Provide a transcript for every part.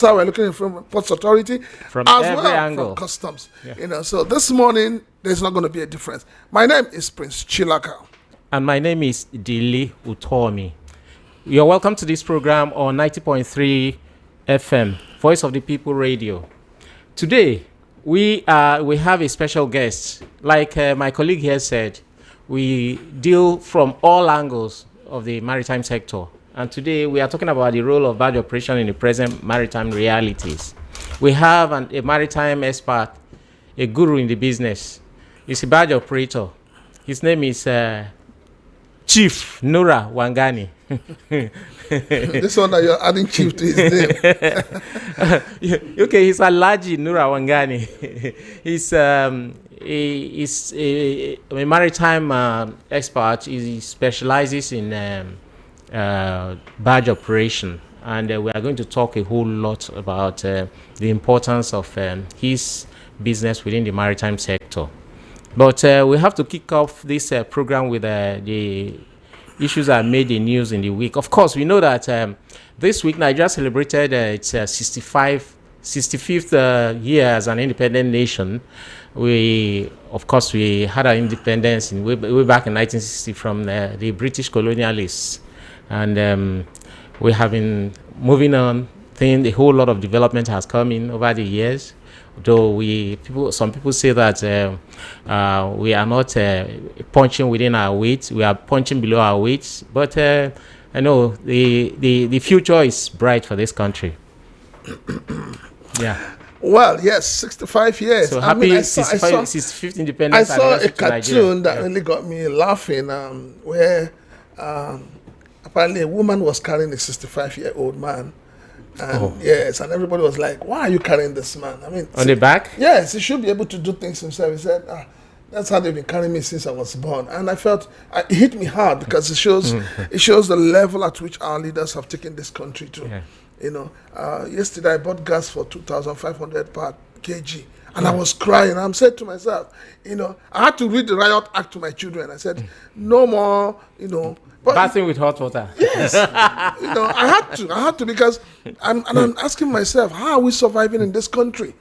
how we're looking at from Ports Authority, from as every well angle. from Customs. So this morning there's not going to be a difference. My name is Prince Chilaka. And my name is Dili Utomi. You're welcome to this program on 90.3 FM, Voice of the People Radio. Today, we have a special guest. Like my colleague here said, we deal from all angles of the maritime sector. And today, we are talking about the role of barge operation in the present maritime realities. We have a maritime expert, a guru in the business. He's a barge operator. His name is Chief Nura Wangani. This one that you're adding chief to his name. Okay, he's Alhaji Nura Wangani. He's a maritime expert. He specializes in barge operation. And we are going to talk a whole lot about the importance of his business within the maritime sector. But we have to kick off this program with the issues that made the news in the week. Of course, we know that this week Nigeria celebrated its 65th year as an independent nation. We had our independence way back in 1960 from the British colonialists. And we have been moving on. A whole lot of development has come in over the years. Though some people say that we are not punching within our weight, we are punching below our weight. But I know the future is bright for this country. Yeah. Well, yes, 65 years. So happy 65th independence. I saw a cartoon that really got me laughing, where apparently a woman was carrying a 65-year-old man. And yes, and everybody was like, "Why are you carrying this man?" I mean, on the back? Yes, he should be able to do things himself. He said, "That's how they've been carrying me since I was born." And I felt it hit me hard because it shows the level at which our leaders have taken this country to. Yeah. Yesterday I bought gas for 2,500 per kg, and I was crying. I'm saying to myself, I had to read the Riot Act to my children. I said, "No more, But bathing with hot water." Yes, I had to because I'm asking myself, how are we surviving in this country?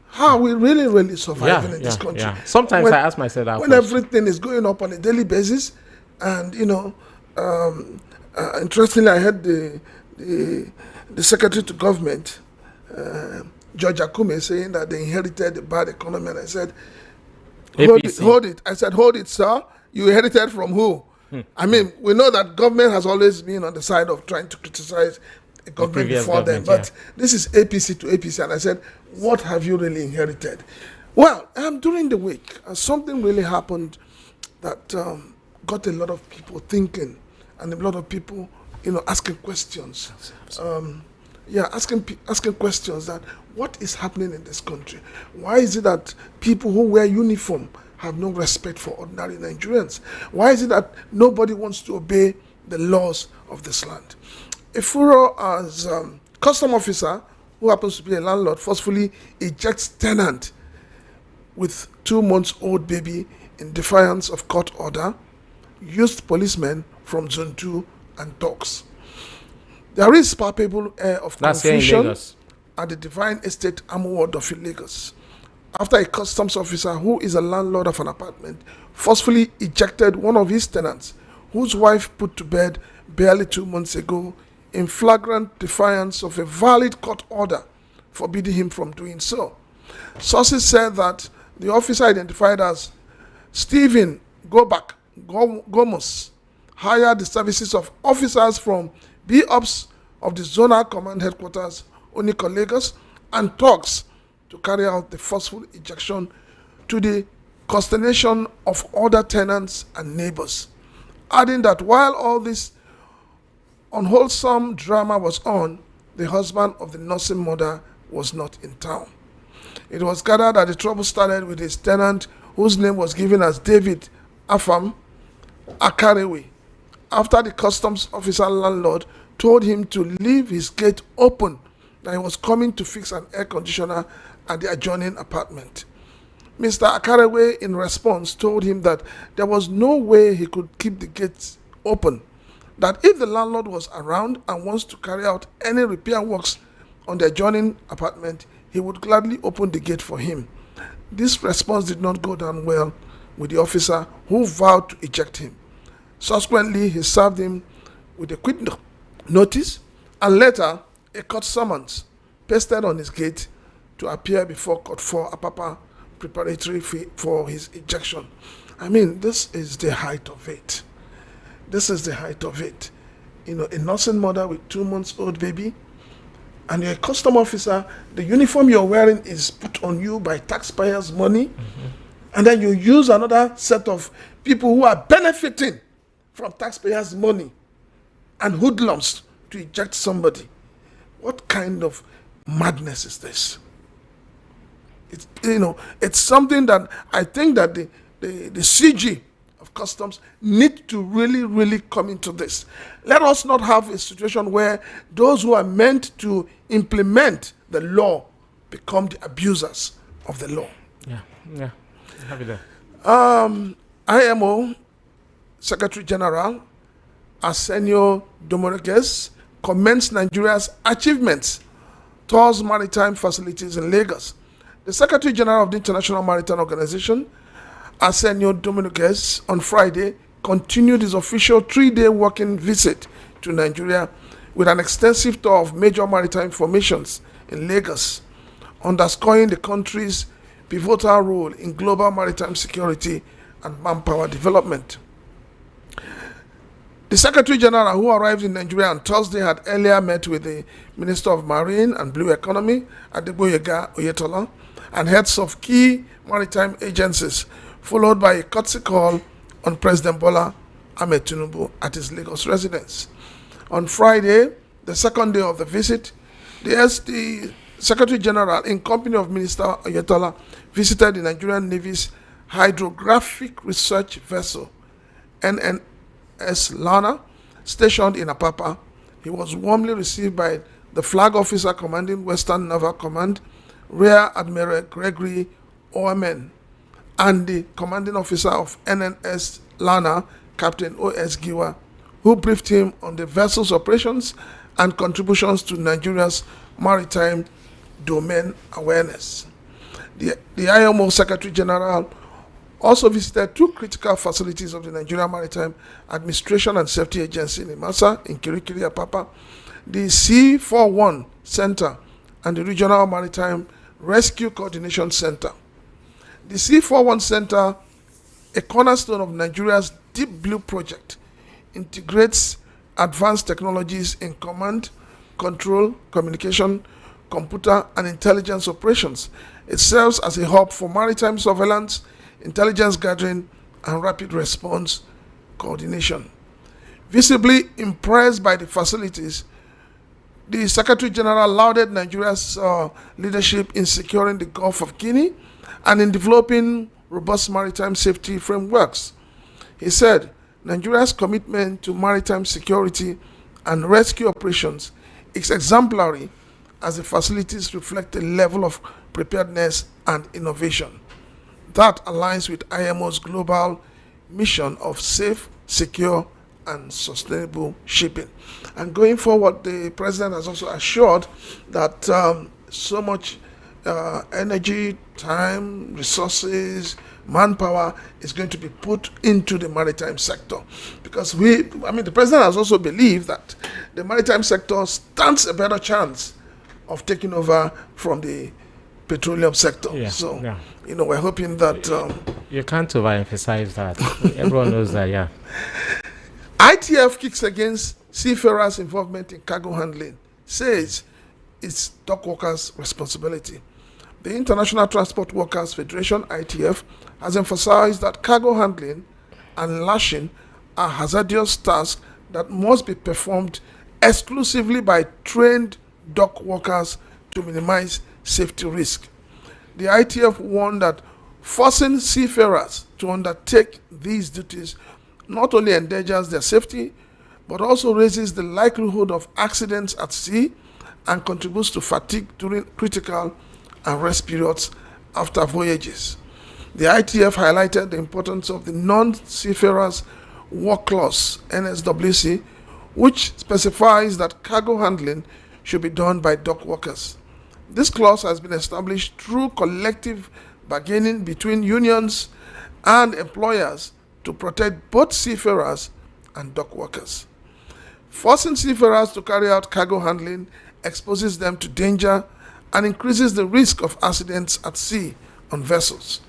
How are we really, really surviving in this country? Yeah. Sometimes I ask myself that when everything is going up on a daily basis, and interestingly, I heard the secretary to government, George Akume, saying that they inherited a bad economy, and I said, hold it. I said, hold it, sir. You inherited from who? I mean, we know that government has always been on the side of trying to criticize the government before them, but this is APC to APC, and I said, what have you really inherited? Well, during the week, something really happened that got a lot of people thinking, and a lot of people, asking questions. Asking questions that what is happening in this country? Why is it that people who wear uniform have no respect for ordinary Nigerians? Why is it that nobody wants to obey the laws of this land? A furor as custom officer, who happens to be a landlord, forcefully ejects tenant with 2-month-old baby in defiance of court order, used policemen from Zone 2 and talks. There is palpable air of confusion at the Divine Estate Amuwo of Lagos, after a customs officer who is a landlord of an apartment forcefully ejected one of his tenants, whose wife put to bed barely 2 months ago, in flagrant defiance of a valid court order forbidding him from doing so. Sources said that the officer, identified as Stephen Gomos, hired the services of officers from B-Ops of the Zonal Command Headquarters, Oniko, Lagos, and talks to carry out the forceful ejection, to the consternation of other tenants and neighbors, adding that while all this unwholesome drama was on, the husband of the nursing mother was not in town. It was gathered that the trouble started with his tenant, whose name was given as David Afam Akarewe, after the customs officer landlord told him to leave his gate open, that he was coming to fix an air conditioner at the adjoining apartment. Mr. Akarewe, in response, told him that there was no way he could keep the gates open, that if the landlord was around and wants to carry out any repair works on the adjoining apartment, he would gladly open the gate for him. This response did not go down well with the officer, who vowed to eject him. Subsequently, he served him with a quit notice and later a court summons pasted on his gate to appear before court for Apapa preparatory for his ejection. I mean, this is the height of it. This is the height of it. You know, a nursing mother with 2 months old baby, and you're a custom officer, the uniform you're wearing is put on you by taxpayers' money, and then you use another set of people who are benefiting from taxpayers' money and hoodlums to eject somebody. What kind of madness is this? It's something that I think that the CG of customs need to really, really come into this. Let us not have a situation where those who are meant to implement the law become the abusers of the law. Yeah. Have it there. IMO Secretary General Arsenio Dominguez commends Nigeria's achievements towards maritime facilities in Lagos. The Secretary General of the International Maritime Organization, Arsenio Dominguez, on Friday continued his official 3-day working visit to Nigeria with an extensive tour of major maritime formations in Lagos, underscoring the country's pivotal role in global maritime security and manpower development. The Secretary General, who arrived in Nigeria on Thursday, had earlier met with the Minister of Marine and Blue Economy, Adegboyega Oyetola, and heads of key maritime agencies, followed by a courtesy call on President Bola Ahmed Tinubu at his Lagos residence. On Friday, the second day of the visit, the Secretary General, in company of Minister Oyetola, visited the Nigerian Navy's hydrographic research vessel, NNS Lana, stationed in Apapa. He was warmly received by the flag officer commanding Western Naval Command, Rear Admiral Gregory Oamen, and the commanding officer of NNS Lana, Captain O.S. Giwa, who briefed him on the vessel's operations and contributions to Nigeria's maritime domain awareness. The IMO Secretary General also visited 2 critical facilities of the Nigeria Maritime Administration and Safety Agency in Imasa, in Kirikiri, Apapa, the C41 Center, and the Regional Maritime Rescue Coordination Center. The C41 Center, a cornerstone of Nigeria's Deep Blue project, integrates advanced technologies in command, control, communication, computer, and intelligence operations. It serves as a hub for maritime surveillance, intelligence gathering, and rapid response coordination. Visibly impressed by the facilities, the Secretary General lauded Nigeria's leadership in securing the Gulf of Guinea and in developing robust maritime safety frameworks. He said, Nigeria's commitment to maritime security and rescue operations is exemplary, as the facilities reflect a level of preparedness and innovation that aligns with IMO's global mission of safe, secure, and sustainable shipping. And going forward, the President has also assured that so much energy, time, resources, manpower is going to be put into the maritime sector, because the President has also believed that the maritime sector stands a better chance of taking over from the petroleum sector. We're hoping that you can't overemphasize that. Everyone knows that. ITF kicks against seafarers' involvement in cargo handling, says it's dock workers' responsibility. The International Transport Workers Federation, ITF, has emphasized that cargo handling and lashing are hazardous tasks that must be performed exclusively by trained dock workers to minimize safety risk. The ITF warned that forcing seafarers to undertake these duties not only endangers their safety, but also raises the likelihood of accidents at sea and contributes to fatigue during critical and rest periods after voyages. The ITF highlighted the importance of the Non-Seafarers Work Clause, NSWC, which specifies that cargo handling should be done by dock workers. This clause has been established through collective bargaining between unions and employers to protect both seafarers and dock workers. Forcing seafarers to carry out cargo handling exposes them to danger and increases the risk of accidents at sea on vessels.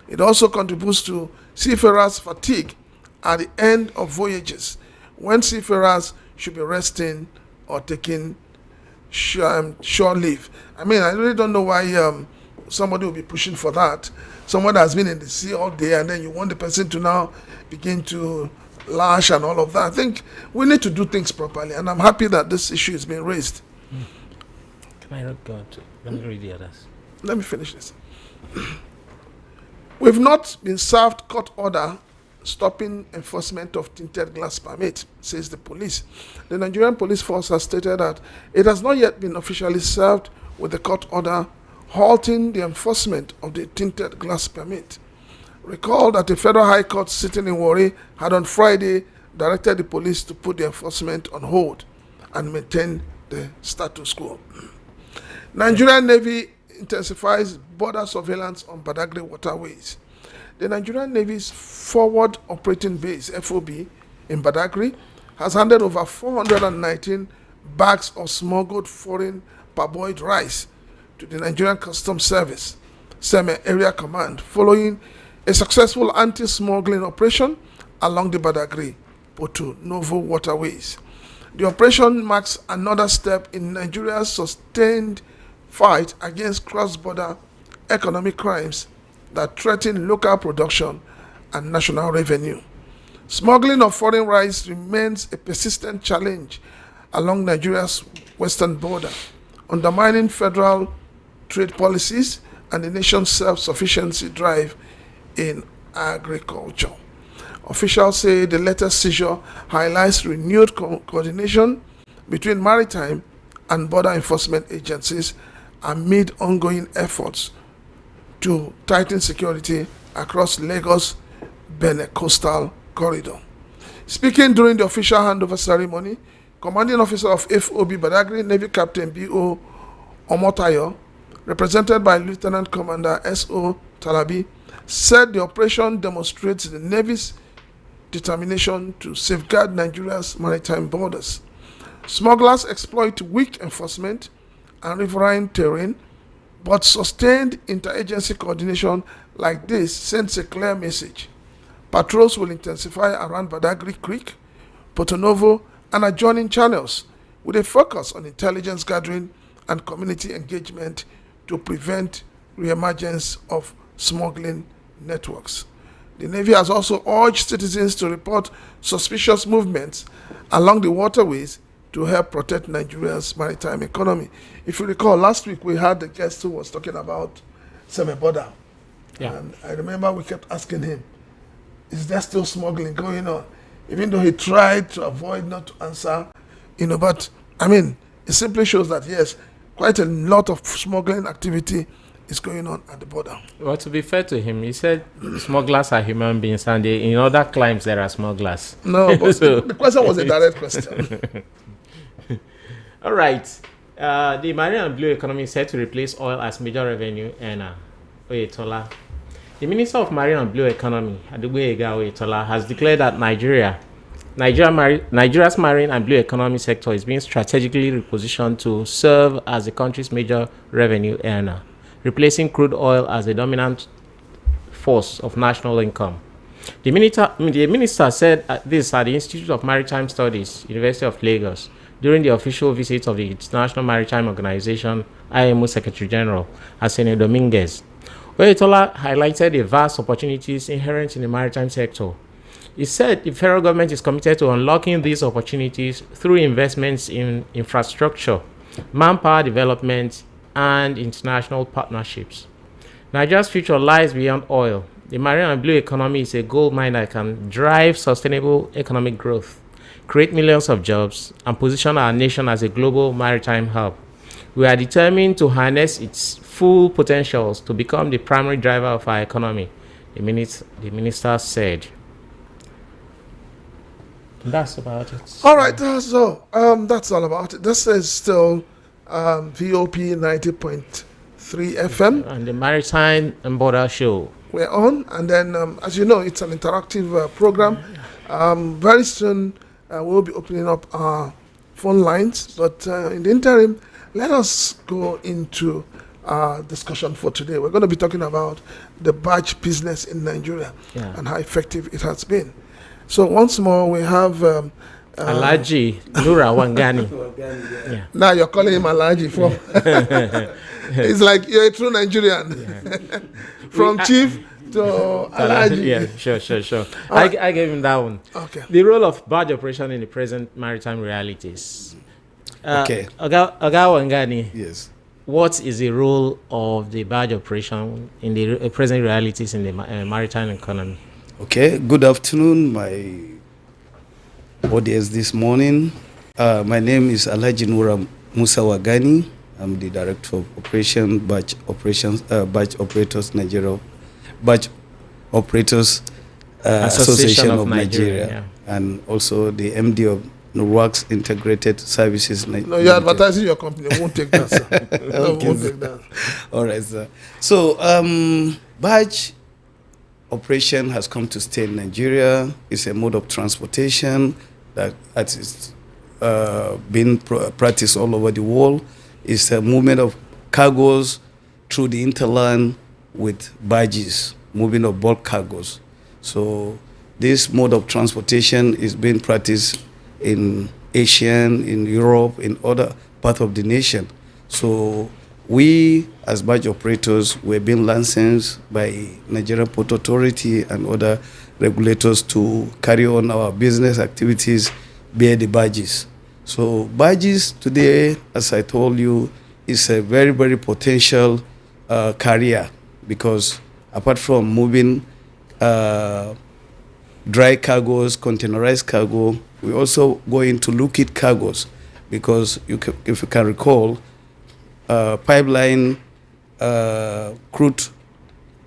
It also contributes to seafarers' fatigue at the end of voyages, when seafarers should be resting or taking shore leave. I mean, I really don't know why somebody will be pushing for that. Someone that has been in the sea all day, and then you want the person to now begin to lash and all of that. I think we need to do things properly, and I'm happy that this issue is being raised. Can I go on to? Let me read the others. Let me finish this. We've not been served court order stopping enforcement of tinted glass permit, says the police. The Nigerian police force has stated that it has not yet been officially served with the court order halting the enforcement of the tinted glass permit. Recall that the Federal High Court sitting in Warri had on Friday directed the police to put the enforcement on hold and maintain the status quo. Nigerian Navy intensifies border surveillance on Badagry waterways. The Nigerian Navy's Forward Operating Base, FOB, in Badagry has handed over 419 bags of smuggled foreign parboiled rice to the Nigerian Customs Service, SEME Area Command, following a successful anti-smuggling operation along the Badagry-Porto Novo waterways. The operation marks another step in Nigeria's sustained fight against cross-border economic crimes that threaten local production and national revenue. Smuggling of foreign rice remains a persistent challenge along Nigeria's western border, undermining federal trade policies and the nation's self-sufficiency drive in agriculture. Officials say the latest seizure highlights renewed coordination between maritime and border enforcement agencies amid ongoing efforts to tighten security across Lagos-Benin coastal corridor. Speaking during the official handover ceremony, Commanding Officer of FOB Badagry, Navy Captain B.O. Omotayo, represented by Lieutenant Commander S.O. Talabi, said the operation demonstrates the Navy's determination to safeguard Nigeria's maritime borders. Smugglers exploit weak enforcement and riverine terrain, but sustained interagency coordination like this sends a clear message. Patrols will intensify around Badagry Creek, Porto Novo, and adjoining channels, with a focus on intelligence gathering and community engagement to prevent reemergence of smuggling networks. The Navy has also urged citizens to report suspicious movements along the waterways to help protect Nigeria's maritime economy. If you recall, last week we had the guest who was talking about Semeboda. Yeah. And I remember we kept asking him, is there still smuggling going on? Even though he tried to avoid not to answer, but I mean, it simply shows that yes, quite a lot of smuggling activity is going on at the border. Well, to be fair to him, he said smugglers are human beings, and in other climes there are smugglers. No, but so, the question was a direct question. All right. The marine and blue economy is set to replace oil as major revenue earner. Oyetola. The Minister of Marine and Blue Economy, Adegboyega Oyetola, has declared that Nigeria's marine and blue economy sector is being strategically repositioned to serve as the country's major revenue earner, replacing crude oil as a dominant force of national income. The minister said this at the Institute of Maritime Studies, University of Lagos, during the official visit of the International Maritime Organization, IMO Secretary General, Arsene Dominguez. Oyetola highlighted the vast opportunities inherent in the maritime sector. He said the federal government is committed to unlocking these opportunities through investments in infrastructure, manpower development, and international partnerships. Nigeria's future lies beyond oil. The marine and blue economy is a gold mine that can drive sustainable economic growth, create millions of jobs, and position our nation as a global maritime hub. We are determined to harness its full potentials to become the primary driver of our economy, the minister said. That's about it. All right, so that's all about it. This is still VOP 90.3 FM. And the Maritime and Border Show. We're on, and then, as you know, it's an interactive program. Very soon, we'll be opening up our phone lines, but in the interim, let us go into our discussion for today. We're going to be talking about the barge business in Nigeria and how effective it has been. So once more, we have Alhaji Nura Wangani. Now you're calling him Alhaji from. It's like you're a true Nigerian. From chief to Alhaji. Yeah, sure. I gave him that one. Okay. The role of barge operation in the present maritime realities. Okay. Oga Wangani. Yes. What is the role of the barge operation in the present realities in the maritime economy? Okay. Good afternoon, my audience this morning. My name is Alhaji Nura Musa Wagani. I'm the Director of Barge Operators Nigeria, Barge Operators Association of Nigeria, and also the MD of Works Integrated Services. No, you're advertising your company. We won't take that, sir. No, we won't take that. All right, sir. So, barge operation has come to stay in Nigeria. It's a mode of transportation that is being practiced all over the world. It's a movement of cargoes through the hinterland with barges, moving of bulk cargoes. So this mode of transportation is being practiced in Asia, in Europe, in other parts of the nation. So we, as barge operators, we're being licensed by Nigerian Port Authority and other regulators to carry on our business activities via the barges. So barges today, as I told you, is a very, very potential career, because apart from moving dry cargoes, containerized cargo, we also go into liquid cargoes, because if you can recall, pipeline crude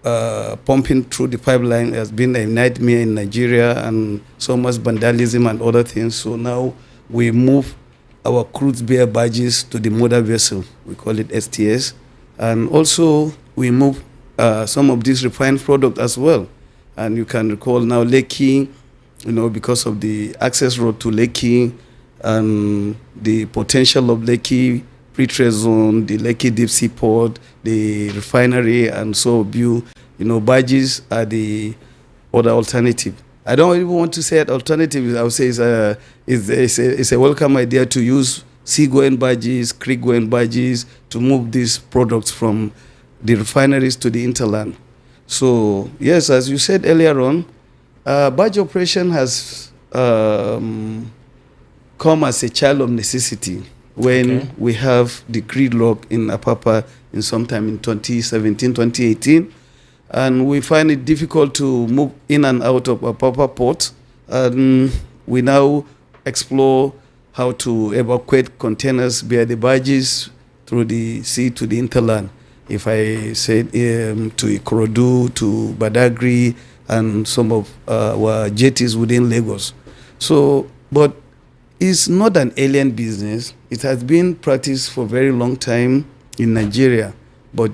pumping through the pipeline has been a nightmare in Nigeria, and so much vandalism and other things. So now we move our crude bear barges to the mother vessel. We call it STS. And also we move some of these refined product as well. And you can recall now Lekki, because of the access road to Lekki and the potential of Lekki pre-trade zone, the Lekki deep sea port, the refinery, and so barges are the other alternative. I don't even want to say it alternative. I would say it's a welcome idea to use sea-going barges, creek-going barges to move these products from the refineries to the hinterland. So, yes, as you said earlier on, barge operation has come as a child of necessity when we have the gridlock in Apapa in sometime in 2017, 2018. And we find it difficult to move in and out of Apapa port. And we now explore how to evacuate containers via the barges through the sea to the hinterland. If I said to Ikorodu, to Badagry, and some of our jetties within Lagos. So, but it's not an alien business. It has been practiced for a very long time in Nigeria. But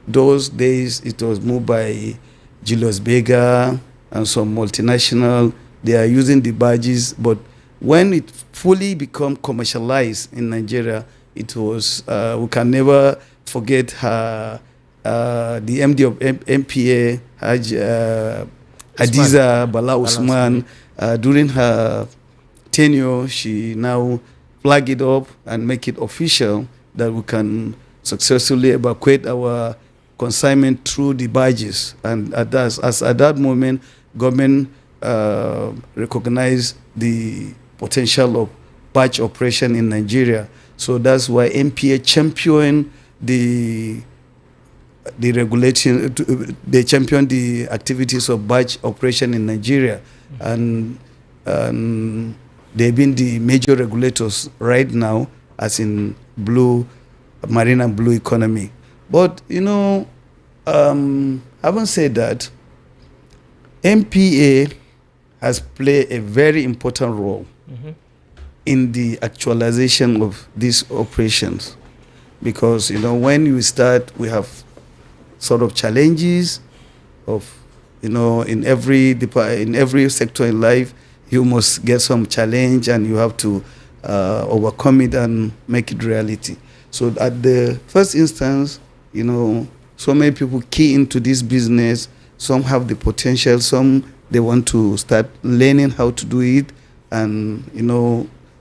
those days it was moved by Julius Berger and some multinational. They are using the barges, but when it fully become commercialized in Nigeria, it was, we can never forget her, the MD of MPA, Hadiza Bala Usman. During her tenure, she now flag it up and make it official that we can successfully evacuate our consignment through the barges. And at that moment, government recognized the potential of barge operation in Nigeria. So that's why MPA championed the regulation, they championed the activities of barge operation in Nigeria. And they've been the major regulators right now, as in marine and blue economy. But, having said that, MPA has played a very important role in the actualization of these operations. because when you start, we have sort of challenges of in every sector in life, you must get some challenge and you have to overcome it and make it reality. So at the first instance, so many people key into this business. Some have the potential, some they want to start learning how to do it. And,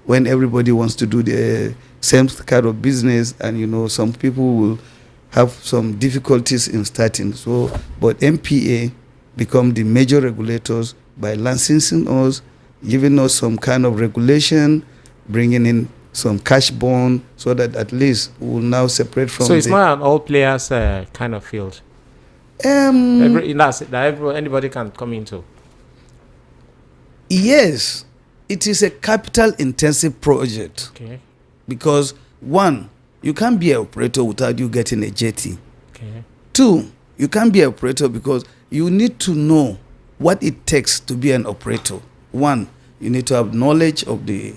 when everybody wants to do the same kind of business, and, some people will have some difficulties in starting. So, but MPA become the major regulators by licensing us, giving us some kind of regulation, bringing in some cash bond, so that at least we will now separate from. So it's not an all players kind of field. Anybody can come into. Yes, it is a capital intensive project. Okay. Because one, you can't be an operator without you getting a jetty. Okay. Two, you can't be an operator because you need to know what it takes to be an operator. One, you need to have knowledge of the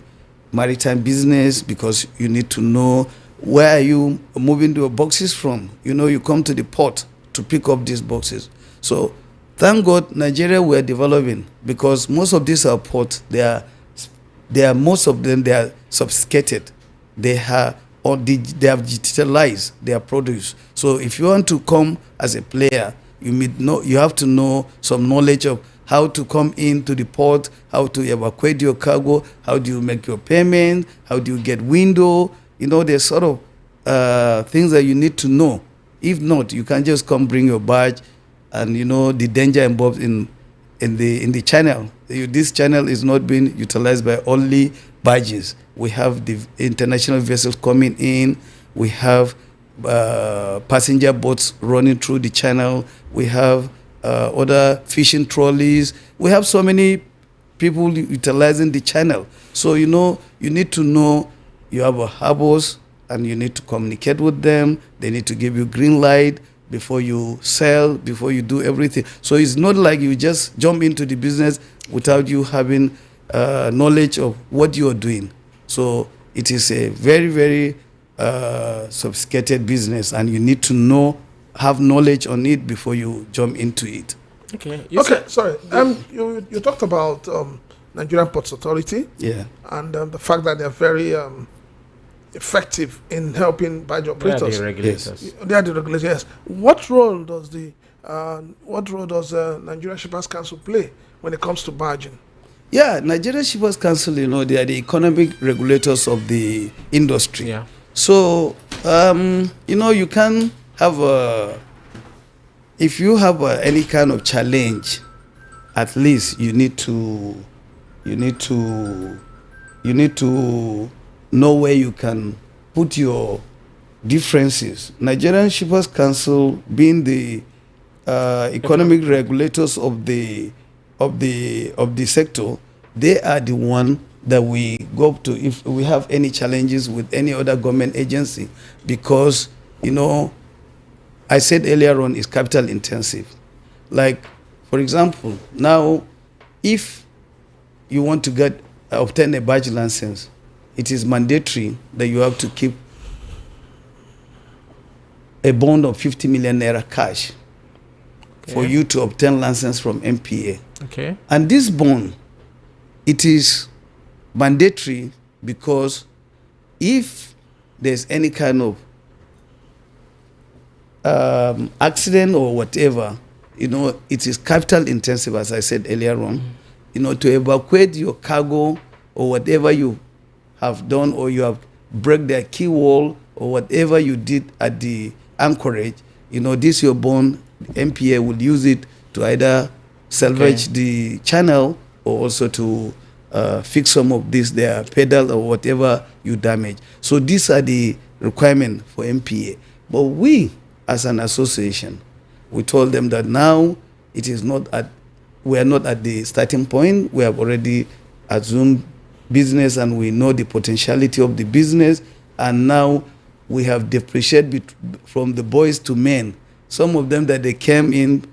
maritime business, because you need to know where are you moving your boxes from. You come to the port to pick up these boxes. So thank God Nigeria we are developing, because most of these are ports, most of them, they are sophisticated. They have digitalized their produce. So if you want to come as a player, you have to know some knowledge of how to come into the port, how to evacuate your cargo, how do you make your payment, how do you get window. There's sort of things that you need to know. If not, you can just come bring your barge, and the danger involved in the channel. This channel is not being utilized by only barges. We have the international vessels coming in. We have passenger boats running through the channel. We have other fishing trolleys. We have so many people utilizing the channel. So you need to know you have a harbors, and you need to communicate with them. They need to give you green light before you sell, before you do everything. So it's not like you just jump into the business without you having knowledge of what you are doing. So it is a very, very sophisticated business, and you need to have knowledge on it before you jump into it. Okay. Sorry. You talked about Nigerian Ports Authority. Yeah. And the fact that they're very effective in helping barge operators. They are the regulators. Yes. They are the regulators. Yes. What role does Nigeria Shippers Council play when it comes to barging? Yeah, Nigeria Shippers Council, they are the economic regulators of the industry. Yeah. So, you can have if you have any kind of challenge, at least you need to know where you can put your differences. Nigerian Shippers Council, being the economic regulators of the sector, they are the one that we go to if we have any challenges with any other government agency, because I said earlier on, it's capital intensive. Like, for example, now if you want to obtain a barge license, it is mandatory that you have to keep a bond of 50 million naira cash for you to obtain license from MPA. Okay. And this bond, it is mandatory because if there's any kind of accident or whatever, it is capital intensive, as I said earlier on. To evacuate your cargo or whatever you have done, or you have break the key wall or whatever you did at the anchorage, this your bond, MPA will use it to either salvage the channel or also to fix some of their pedal or whatever you damage. So these are the requirements for MPA. But we, as an association, we told them that now we are not at the starting point. We have already assumed business and we know the potentiality of the business, and now we have depreciated from the boys to men. Some of them that they came in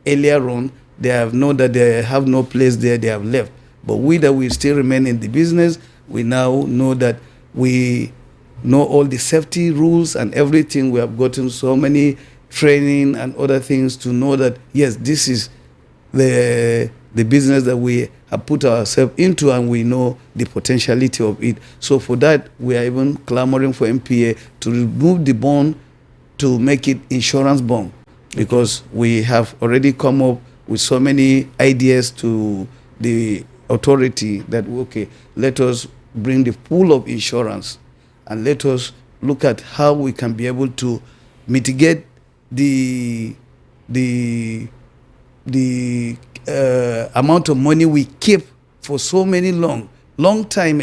earlier on, they have known that they have no place there, they have left. But we that we still remain in the business, we now know that we know all the safety rules and everything. We have gotten so many training and other things to know that, yes, this is the business that we have put ourselves into, and we know the potentiality of it. So for that, we are even clamoring for MPA to remove the bond to make it insurance bond, because we have already come up with so many ideas to the authority that, okay, let us bring the pool of insurance and let us look at how we can be able to mitigate the amount of money we keep for so many long time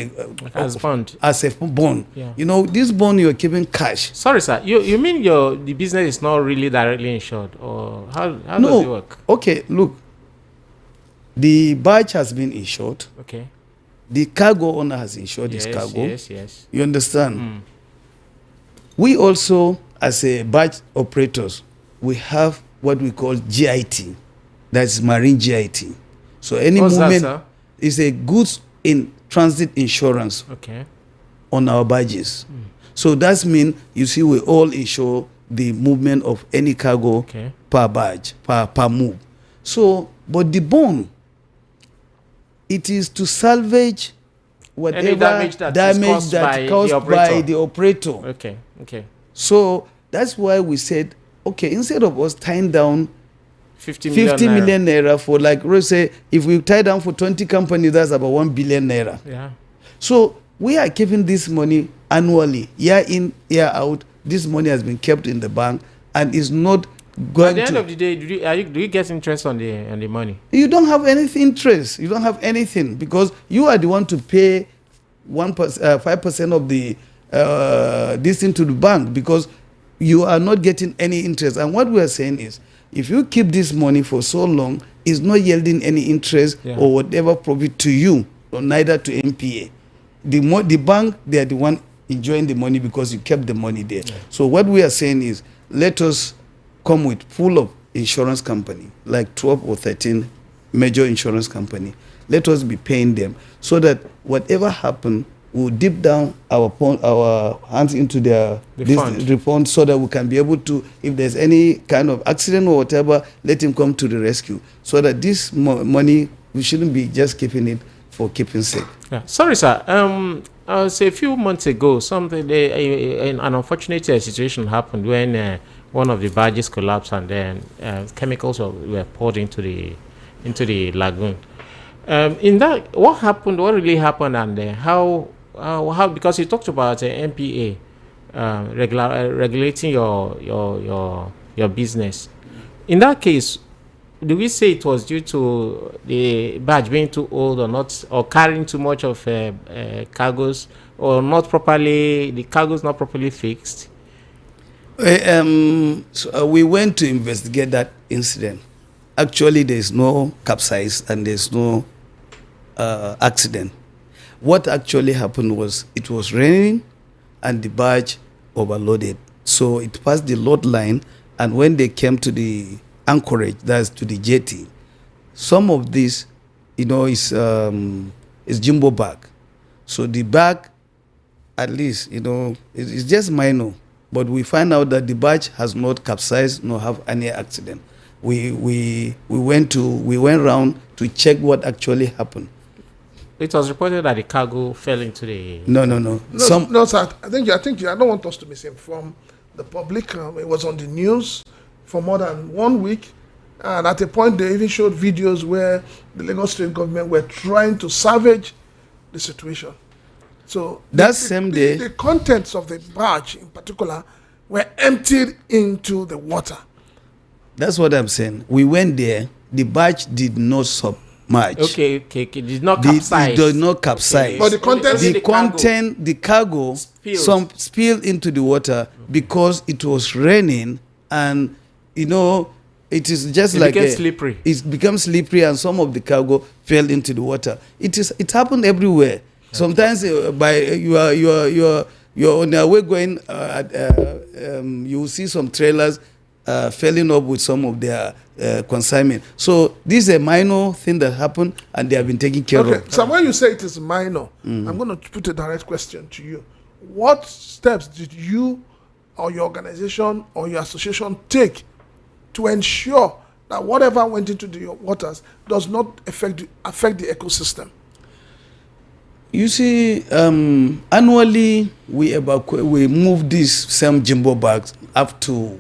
as bond. As a bond. Yeah. You know, this bond you're keeping cash. Sorry, sir. You mean the business is not really directly insured, or how does it work? Okay, look. The barge has been insured. Okay. The cargo owner has insured his cargo. Yes. You understand? We also, as a barge operators, we have what we call GIT. That's marine GIT. So any What's movement that, sir? is a goods in transit insurance on our barges. So that means, you see, we all insure the movement of any cargo per barge, per move. So, but the bond, it is to salvage whatever damage that caused by the operator. Okay. So that's why we said, okay, instead of us tying down 50 million naira for, like Rose say, if we tie down for 20 companies, that's about 1 billion naira. Yeah. So we are keeping this money annually, year in, year out. This money has been kept in the bank and is not going to. At the end of the day, do you get interest on the money? You don't have anything interest. You don't have anything, because you are the one to pay 5% of the this into the bank, because you are not getting any interest. And what we are saying is, if you keep this money for so long, it's not yielding any interest or whatever profit to you, or neither to MPA. The bank, they are the one enjoying the money because you kept the money there. Yeah. So what we are saying is, let us come with full of insurance company, like 12 or 13 major insurance company. Let us be paying them, so that whatever happen, we'll dip down our hands into the fund, so that we can be able to, if there's any kind of accident or whatever, let him come to the rescue, so that this money, we shouldn't be just keeping it for keeping sake. Yeah. Sorry, sir. Say a few months ago, an unfortunate situation happened when one of the barges collapsed, and then chemicals were poured into the lagoon. In that, what happened? What really happened, and how? Because you talked about MPA regulating your business. In that case, do we say it was due to the barge being too old, or not, or carrying too much of cargoes, or not properly, the cargoes not properly fixed? So we went to investigate that incident. Actually, there's no capsize and there's no accident. What actually happened was, it was raining and the barge overloaded. So it passed the load line, and when they came to the anchorage, that's to the jetty, some of this, is jumbo bag. So the bag, at least, it's just minor. But we find out that the barge has not capsized nor have any accident. We went round to check what actually happened. It was reported that the cargo fell into the... No, sir. I think I don't want us to misinform the public. It was on the news for more than 1 week, and at a point they even showed videos where the Lagos State government were trying to salvage the situation. So that same day, the contents of the barge in particular were emptied into the water. That's what I'm saying. We went there. The barge did not submerge. Okay. It did not capsize. It did not capsize. Okay. But the contents, the cargo spilled into the water because it was raining, and it is just slippery. It becomes slippery, and some of the cargo fell into the water. It happened everywhere. Sometimes you are on your way going, you will see some trailers filling up with some of their consignment. So this is a minor thing that happened, and they have been taken care of. So when you say it is minor, I'm going to put a direct question to you. What steps did you or your organization or your association take to ensure that whatever went into the waters does not affect the ecosystem? You see, annually we move these same jumbo bags up to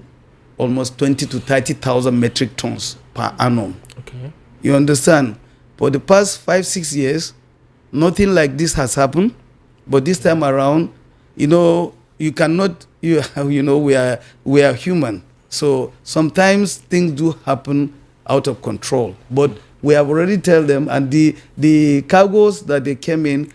almost 20 to 30,000 metric tons per annum. Okay. You understand? For the past 5-6 years, nothing like this has happened. But this time around, you cannot. We are human. So sometimes things do happen out of control. But we have already told them, and the cargos that they came in,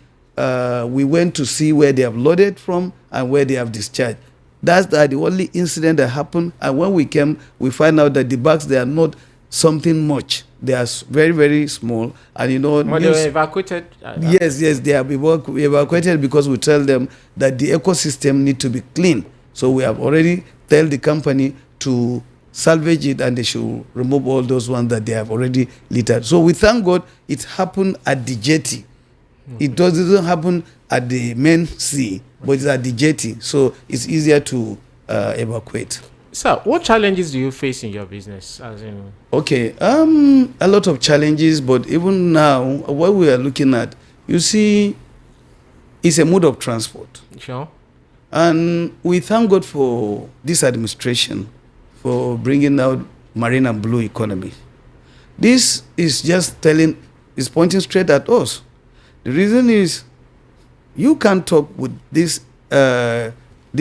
we went to see where they have loaded from and where they have discharged. That's the only incident that happened. And when we came, we find out that the bags, they are not something much. They are very, very small. And But they were evacuated? Yes, they have evacuated because we tell them that the ecosystem need to be clean. So we have already tell the company to salvage it, and they should remove all those ones that they have already littered. So we thank God it happened at the jetty. It doesn't happen at the main sea, but it's at the jetty. So it's easier to evacuate. Sir, what challenges do you face in your business? Okay, a lot of challenges, but even now, what we are looking at, you see, it's a mode of transport. Sure. And we thank God for this administration for bringing out marine and blue economy. This is is pointing straight at us. The reason is you can't talk with this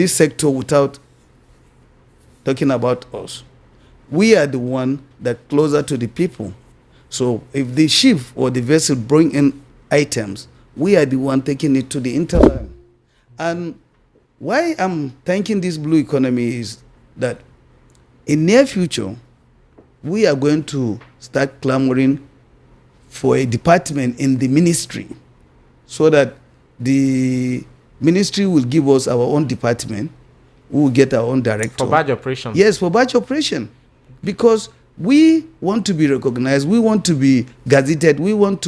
sector without talking about us. We are the one that closer to the people. So if the ship or the vessel bring in items, we are the one taking it to the interline. And why I'm thanking this blue economy is that in near future, we are going to start clamoring for a department in the ministry, so that the ministry will give us our own department. We will get our own director. For barge operation? Yes, for barge operation. Because we want to be recognized, we want to be gazetted, we want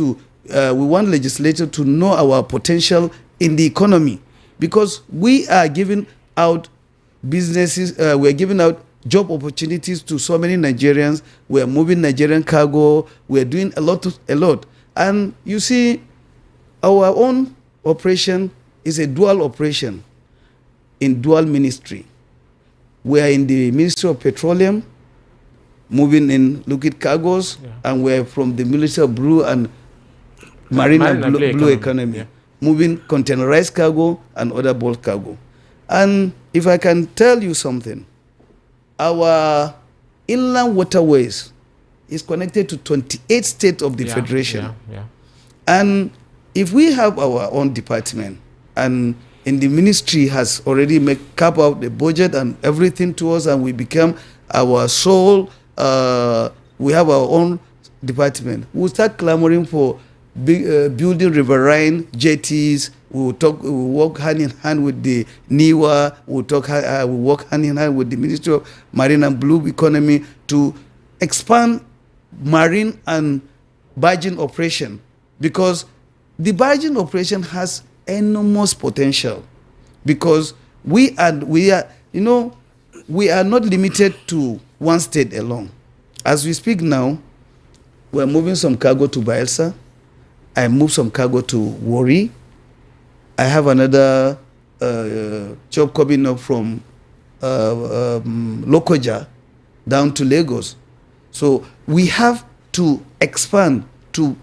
legislators to know our potential in the economy. Because we are giving out businesses, we are giving out job opportunities to so many Nigerians. We are moving Nigerian cargo. We are doing a lot. And you see, our own operation is a dual operation in dual ministry. We are in the Ministry of Petroleum, moving in liquid cargoes, and we are from the Ministry of Blue and Marine and Blue Economy, moving containerized cargo and other bulk cargo. And if I can tell you something, our inland waterways is connected to 28 states of the Federation. And if we have our own department, and in the ministry has already carved out the budget and everything to us, and we become our sole, we have our own department, we'll start clamoring for building riverine jetties. We will work hand in hand with the NIWA. We'll work hand in hand with the Ministry of Marine and Blue Economy to expand marine and barging operation, because the barging operation has enormous potential. Because we are not limited to one state alone. As we speak now, we are moving some cargo to Bayelsa. I moved some cargo to Warri. I have another job coming up from Lokoja down to Lagos. So we have to expand, to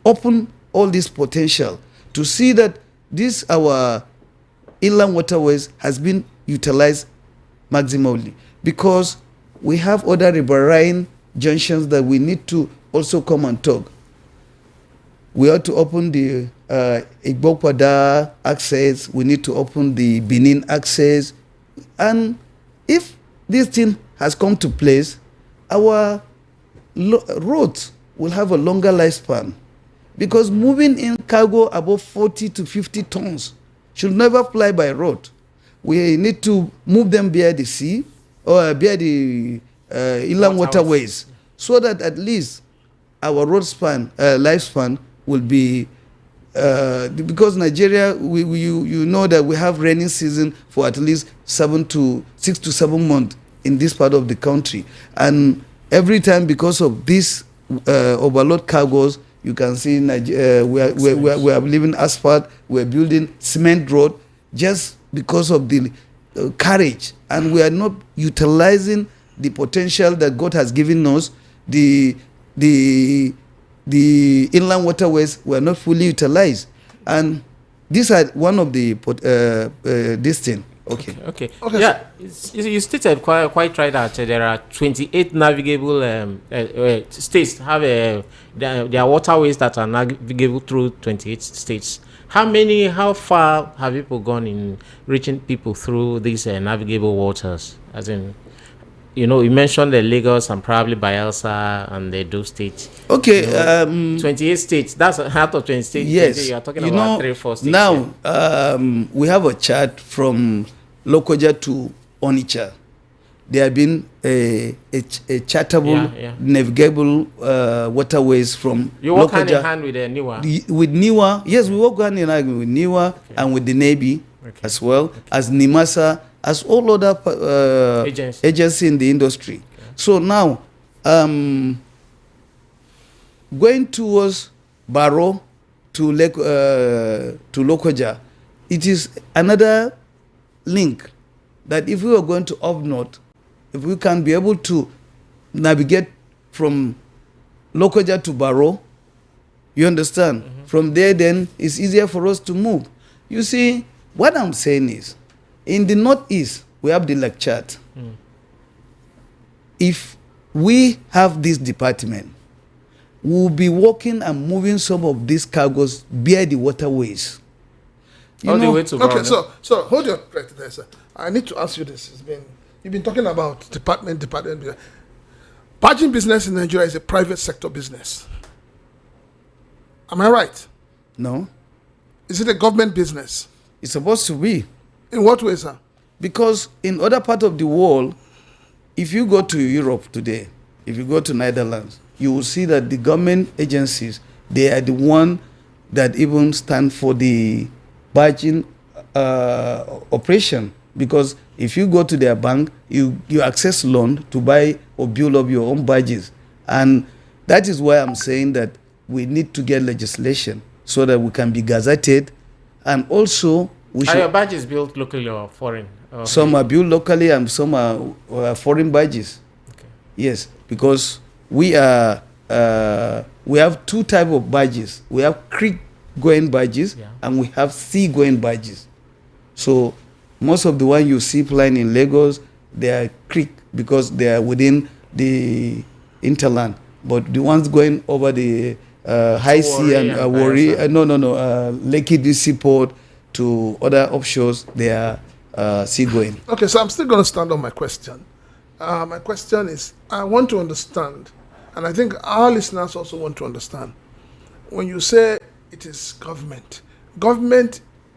open all this potential, to see that this our inland waterways has been utilized maximally, because we have other riverine junctions that we need to also come and talk. We ought to open the Igbokpada access. We need to open the Benin access. And if this thing has come to place, our roads will have a longer lifespan. Because moving in cargo above 40 to 50 tons should never fly by road. We need to move them via the sea or via the inland waterways, so that at least our road lifespan will be because Nigeria, you know that we have rainy season for at least 6 to 7 months in this part of the country, and every time because of this overload cargoes, you can see we are leaving asphalt, we are building cement road just because of the courage, and we are not utilizing the potential that God has given us. The inland waterways were not fully utilized, and these are one of the this thing. Okay. Yeah, you stated quite right that there are 28 navigable states have there are waterways that are navigable through 28 states. How far have people gone in reaching people through these navigable waters? As in, you mentioned the Lagos and probably Bayelsa and the Edo State. Okay. 28 states. That's out of 20 states. Yes. You are talking about 3-4 states. Now, we have a chart from Lokoja to Onitsha. There have been a chartable, navigable waterways from You work Lokoja. hand in hand with NIWA? With NIWA, yes, we work hand in hand with NIWA and with the Navy as well, as NIMASA, as all other agencies in the industry. Okay. So now, going towards Baro to Lokoja, it is another link that if we are going to up north, if we can be able to navigate from Lokoja to Baro, you understand? Mm-hmm. From there, then it's easier for us to move. You see, what I'm saying is, in the northeast, we have the Lake Chad. Mm. If we have this department, we'll be walking and moving some of these cargoes via the waterways. The way to okay, so hold your breath there, sir. I need to ask you this. You've been talking about department. Barging business in Nigeria is a private sector business. Am I right? No. Is it a government business? It's supposed to be. In what way, sir? Because in other parts of the world, if you go to Europe today, if you go to Netherlands, you will see that the government agencies, they are the one that even stand for the barging operation. Because if you go to their bank, you access loan to buy or build up your own barges. And that is why I'm saying that we need to get legislation so that we can be gazetted. And also, we should... Are your barges built locally or foreign? Some are built locally and some are foreign barges. Okay. Yes, because we have two types of barges. We have creek-going barges and we have sea-going barges. So most of the ones you see plying in Lagos, they are creek because they are within the interland. But the ones going over the high sea and Lekki DC Port to other offshores, they are seagoing. Okay, so I'm still going to stand on my question. My question is, I want to understand, and I think our listeners also want to understand, when you say it is government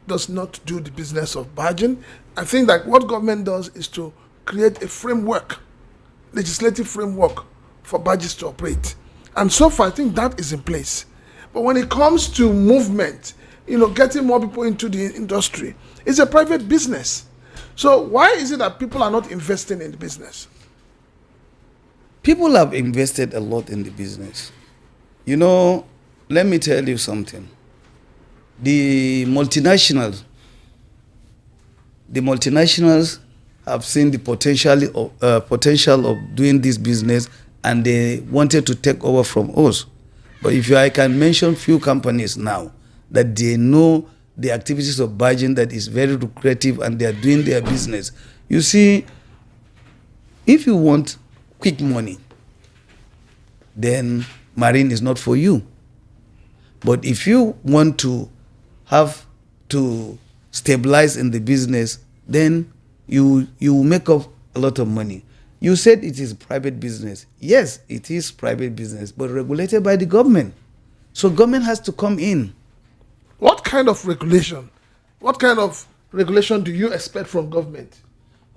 does not do the business of barging. I think that what government does is to create a framework, legislative framework for barges to operate. And so far, I think that is in place. But when it comes to movement, getting more people into the industry, it's a private business. So why is it that people are not investing in the business? People have invested a lot in the business. Let me tell you something. The multinationals have seen the potential of doing this business, and they wanted to take over from us. But I can mention few companies now that they know the activities of barging that is very lucrative and they are doing their business. You see, if you want quick money, then marine is not for you. But if you want to have to stabilize in the business, then you make up a lot of money. You said it is private business. Yes, it is private business, but regulated by the government. So government has to come in. What kind of regulation? What kind of regulation do you expect from government?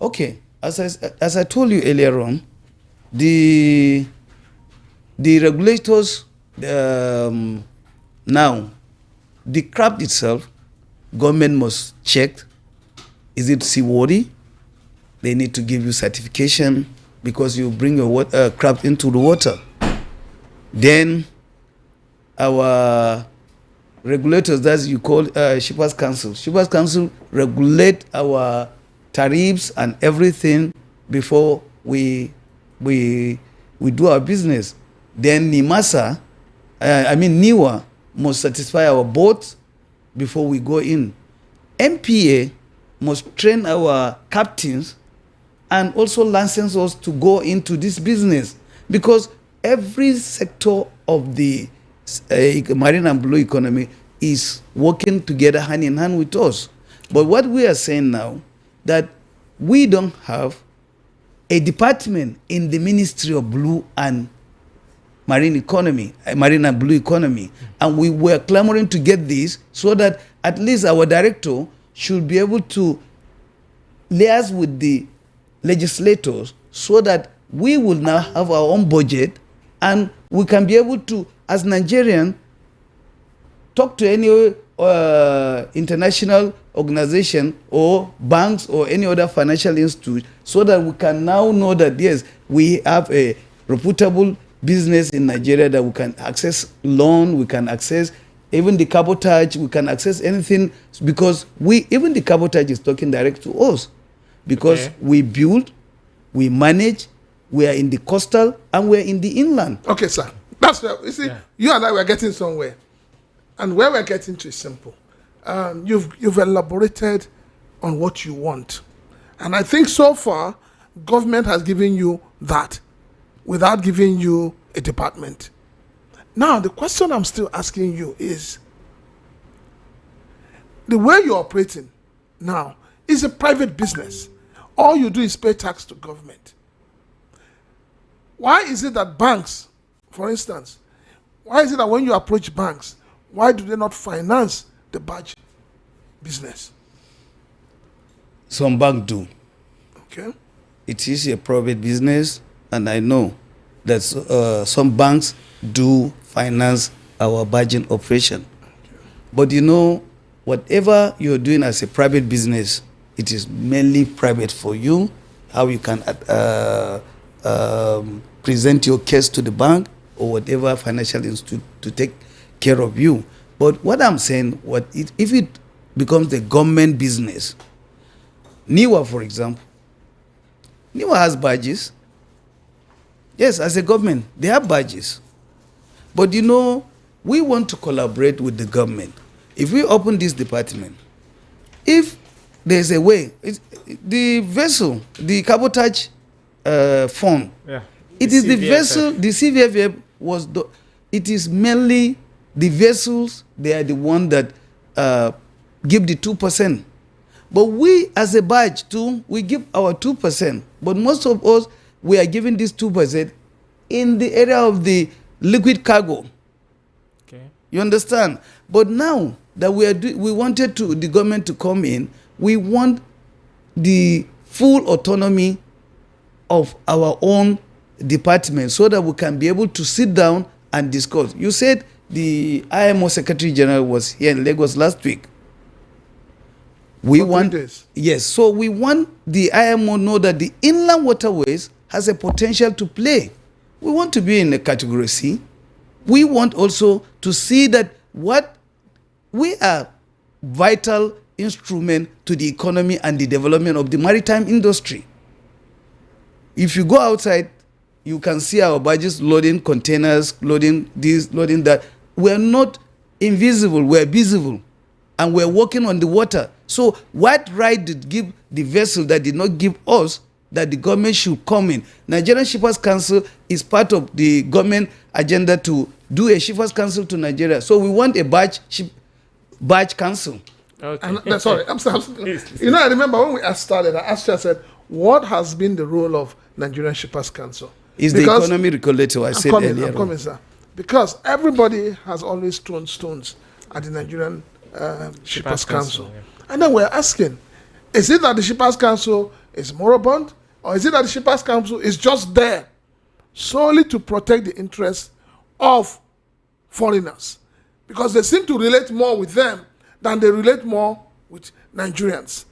Okay, as I told you earlier on, the regulators now, the craft itself, government must check, is it seaworthy? They need to give you certification because you bring your craft into the water. Then our regulators, that's you call Shippers Council. Shippers Council regulate our tariffs and everything before we do our business. Then NIWA must satisfy our boats before we go in. MPA must train our captains and also license us to go into this business, because every sector of the marine and blue economy is working together hand in hand with us. But what we are saying now, that we don't have a department in the Ministry of Blue and Marine Economy, Marine and Blue Economy, and we were clamoring to get this so that at least our director should be able to liaise with the legislators so that we will now have our own budget and we can be able to, as Nigerian, talk to any international organization or banks or any other financial institute so that we can now know that, yes, we have a reputable business in Nigeria, that we can access loan, we can access even the cabotage, we can access anything, because even the cabotage is talking direct to us, because we build, we manage, we are in the coastal and we are in the inland. Okay, sir. That's where, you see, you and I were getting somewhere. And where we're getting to is simple. You've elaborated on what you want. And I think so far, government has given you that without giving you a department. Now, the question I'm still asking you is, the way you're operating now is a private business. All you do is pay tax to government. Why is it that banks, for instance, why is it that when you approach banks, why do they not finance the Barge business? Some banks do. Okay. It is a private business, and I know that some banks do finance our barging operation. Okay. But you know, whatever you're doing as a private business, it is mainly private for you, how you can present your case to the bank or whatever financial institute to take care of you. But what I'm saying, if it becomes the government business, NIWA, for example, NIWA has badges. Yes, as a government, they have badges. But you know, we want to collaborate with the government. If we open this department, if there's a way, the vessel, the cabotage fund, it is the vessel, the CVFF it is mainly the vessels, they are the one that give the 2%. But we as a Barge too, we give our 2%. But most of us, we are giving this 2% in the area of the liquid cargo. Okay. You understand? But now that we wanted the government to come in, we want the full autonomy of our own department so that we can be able to sit down and discuss. You said the IMO Secretary General was here in Lagos last week. We want this. Yes, so we want the IMO know that the inland waterways has a potential to play. We want to be in a category C. We want also to see that we are vital instrument to the economy and the development of the maritime industry. If you go outside, you can see our barges loading containers, loading this, loading that. We are not invisible, we are visible, and we are working on the water. So what right did give the vessel that did not give us that the government should come in? Nigerian Shippers Council is part of the government agenda to do a Shippers Council to Nigeria. So we want a Barge Council. Okay. And, sorry, I'm sorry. You know, I remember when we started, I asked you, I said, what has been the role of Nigerian Shippers Council? Is the economy regulator, I said earlier. I'm coming, sir. Because everybody has always thrown stones at the Nigerian Shippers Council. Yeah. And then we're asking, is it that the Shippers Council is moribund? Or is it that the Shippers Council is just there solely to protect the interests of foreigners? because they seem to relate more with them than they relate more with Nigerians.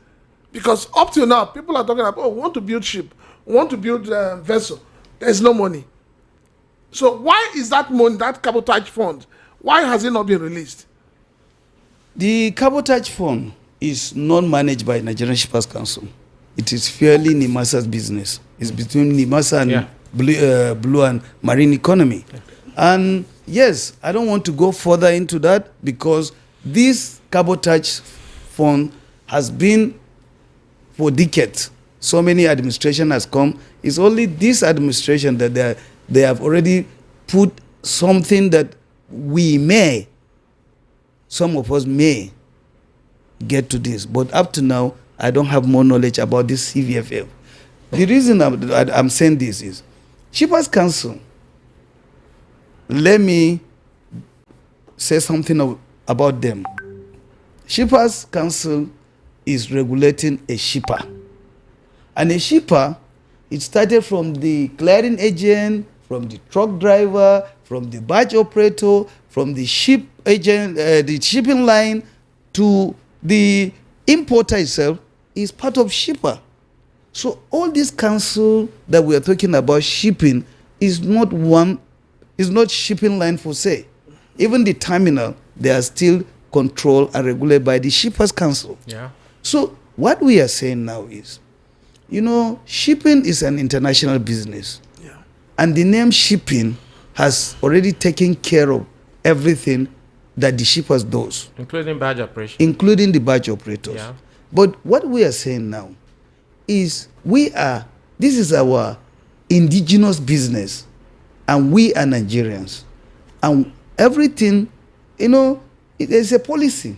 Because up till now, people are talking about, oh, we want to build ship, we want to build vessel. There's no money. So why is that money, that cabotage fund, why has it not been released? The cabotage fund is not managed by Nigerian Shippers Council. It is fairly NIMASA's business. It's between NIMASA and Blue and Marine Economy. And yes, I don't want to go further into that because this cabotage fund has been for decades. So many administration has come. It's only this administration that they have already put something that we may, some of us may get to this. But up to now, I don't have more knowledge about this CVFF. The reason I'm saying this is, Shippers Council, let me say something about them. Shippers Council is regulating a shipper. And a shipper, it started from the clearing agent, from the truck driver, from the barge operator, from the ship agent, the shipping line, to the importer itself, is part of shipper. So all this council that we are talking about shipping is not shipping line for say. Even the terminal, they are still controlled and regulated by the Shippers Council. Yeah. So what we are saying now is, shipping is an international business. Yeah. And the name shipping has already taken care of everything that the shippers does. Including barge operation. Including the barge operators. Yeah. But what we are saying now is this is our indigenous business, and we are Nigerians. And everything, it is a policy.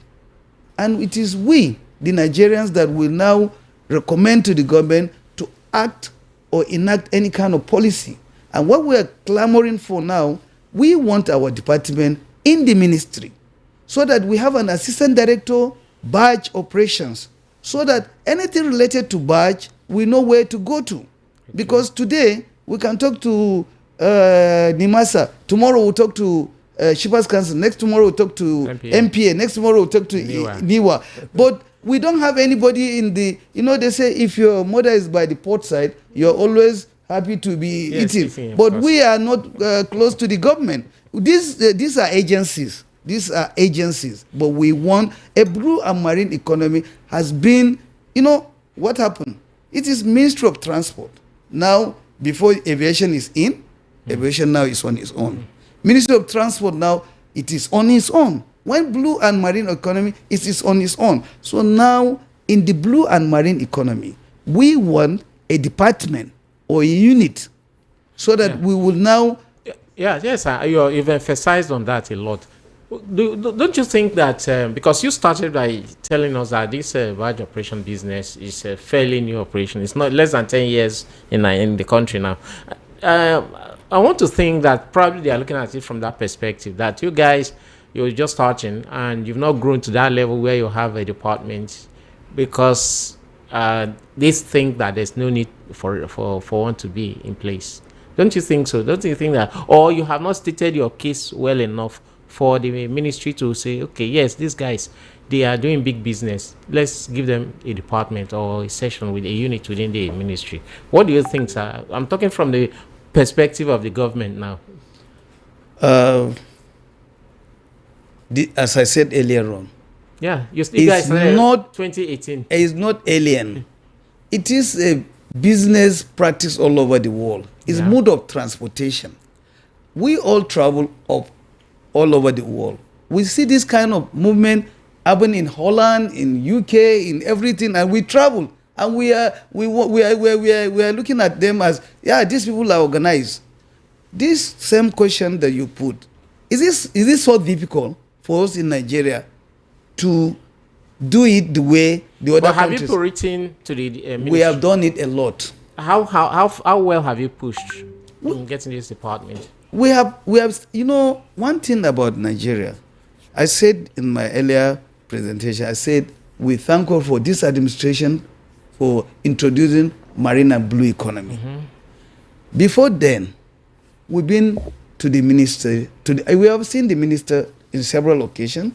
And it is we, the Nigerians, that will now recommend to the government to act or enact any kind of policy. And what we are clamoring for now, we want our department in the ministry so that we have an assistant director, barge operations, so that anything related to barge, we know where to go to. Okay. Because today, we can talk to NIMASA, tomorrow we'll talk to Shippers Council, next tomorrow we'll talk to MPA, next tomorrow we'll talk to NIWA. But we don't have anybody in the, they say if your mother is by the port side, you're always happy to be eating. But we are not close to the government. These are agencies. These are agencies. But we want a blue and marine economy has been, what happened? It is Ministry of Transport. Now, before aviation is in, aviation now is on its own. Ministry of Transport now, it is on its own. When blue and marine economy, it is on its own. So now, in the blue and marine economy, we want a department or a unit so that we will now... Yes, you've emphasized on that a lot. Don't you think that, because you started by telling us that this barge operation business is a fairly new operation, it's not less than 10 years in the country now. I want to think that probably they are looking at it from that perspective, that you guys, you're just starting and you've not grown to that level where you have a department because they think that there's no need for one to be in place. Don't you think so? Don't you think that, or you have not stated your case well enough for the ministry to say, okay, yes, these guys, they are doing big business. Let's give them a department or a section with a unit within the ministry. What do you think, sir? I'm talking from the perspective of the government now. As I said earlier on, yeah, you guys not 2018. It's not alien. It is a business practice all over the world. It's mode of transportation. We all travel up all over the world. We see this kind of movement happen in Holland, in UK, in everything, and we travel. And we are looking at them as, these people are organized. This same question that you put, is this so difficult for us in Nigeria to do it the way the other countries? Have you written to the ministry? We have done it a lot. How well have you pushed in getting this department? We have, one thing about Nigeria, I said in my earlier presentation, I said, we thank God for this administration for introducing marine and blue economy. Before then, we've been to the minister, we have seen the minister in several occasions.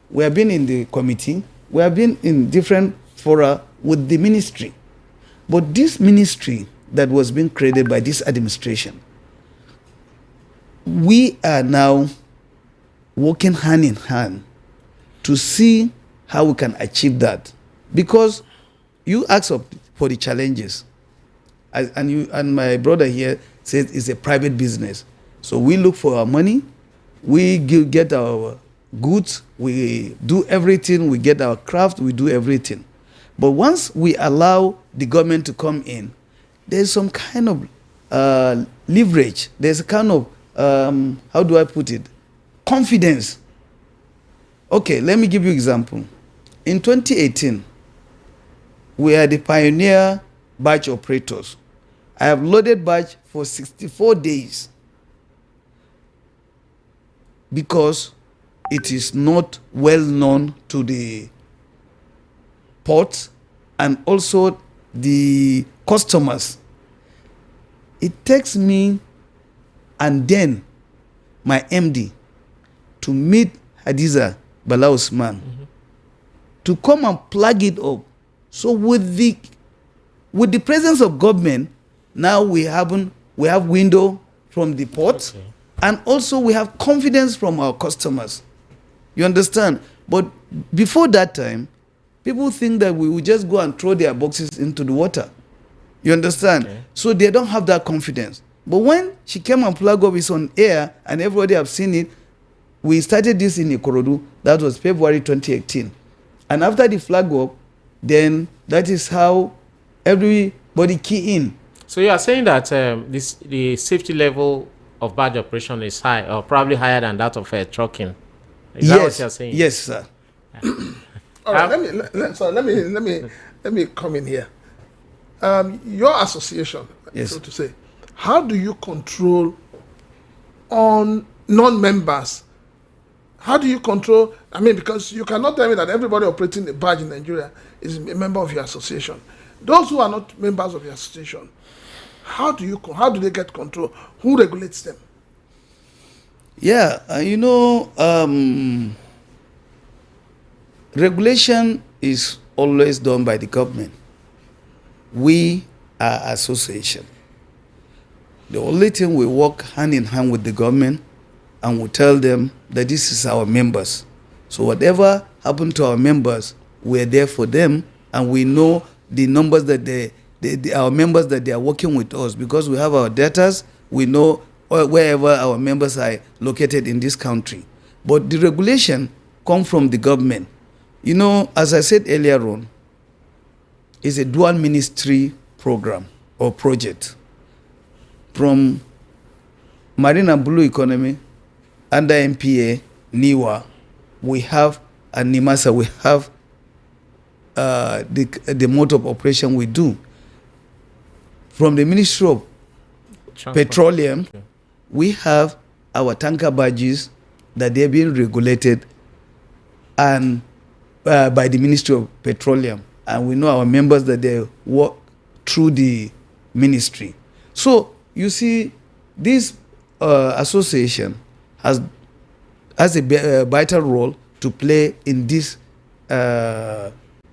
We have been in the committee. We have been in different fora with the ministry. But this ministry that was being created by this administration, we are now working hand in hand to see how we can achieve that. Because you ask for the challenges, and my brother here says it's a private business. So we look for our money, we get our goods, we do everything, we get our craft, we do everything. But once we allow the government to come in, there's some kind of leverage. There's a kind of, how do I put it, confidence. Okay, let me give you an example. In 2018, we are the pioneer barge operators. I have loaded barge for 64 days because it is not well known to the ports and also the customers. It takes me and then my MD to meet Hadiza Bala Usman to come and plug it up. So with the presence of government, now we have window from the port, okay, and also we have confidence from our customers. You understand? But before that time, people think that we will just go and throw their boxes into the water. You understand? Okay. So they don't have that confidence. But when she came and plugged up, it's on air, and everybody have seen it. We started this in Ikorodu. That was February 2018. And after the flag up, then that is how everybody key in. So you are saying that the safety level of barge operation is high, or probably higher than that of trucking. Is that what you're saying? Yes, sir. All right, let me come in here. Your association, yes, so to say, how do you control on non-members? How do you control? I mean, because you cannot tell me that everybody operating a barge in Nigeria is a member of your association. Those who are not members of your association, how do they get control? Who regulates them? Yeah, regulation is always done by the government. We are association. The only thing, we work hand in hand with the government, and we tell them that this is our members. So whatever happened to our members, we're there for them, and we know the numbers that our members that they are working with us, because we have our data. We know wherever our members are located in this country. But the regulation comes from the government. You know, as I said earlier on, it's a dual ministry program or project. From Marine and Blue Economy, under MPA, NIWA, we have, and NIMASA, we have the mode of operation we do. From the Ministry of Petroleum, okay, we have our tanker barges that they're being regulated and by the Ministry of Petroleum. And we know our members that they work through the ministry. So you see, this association has a vital role to play in this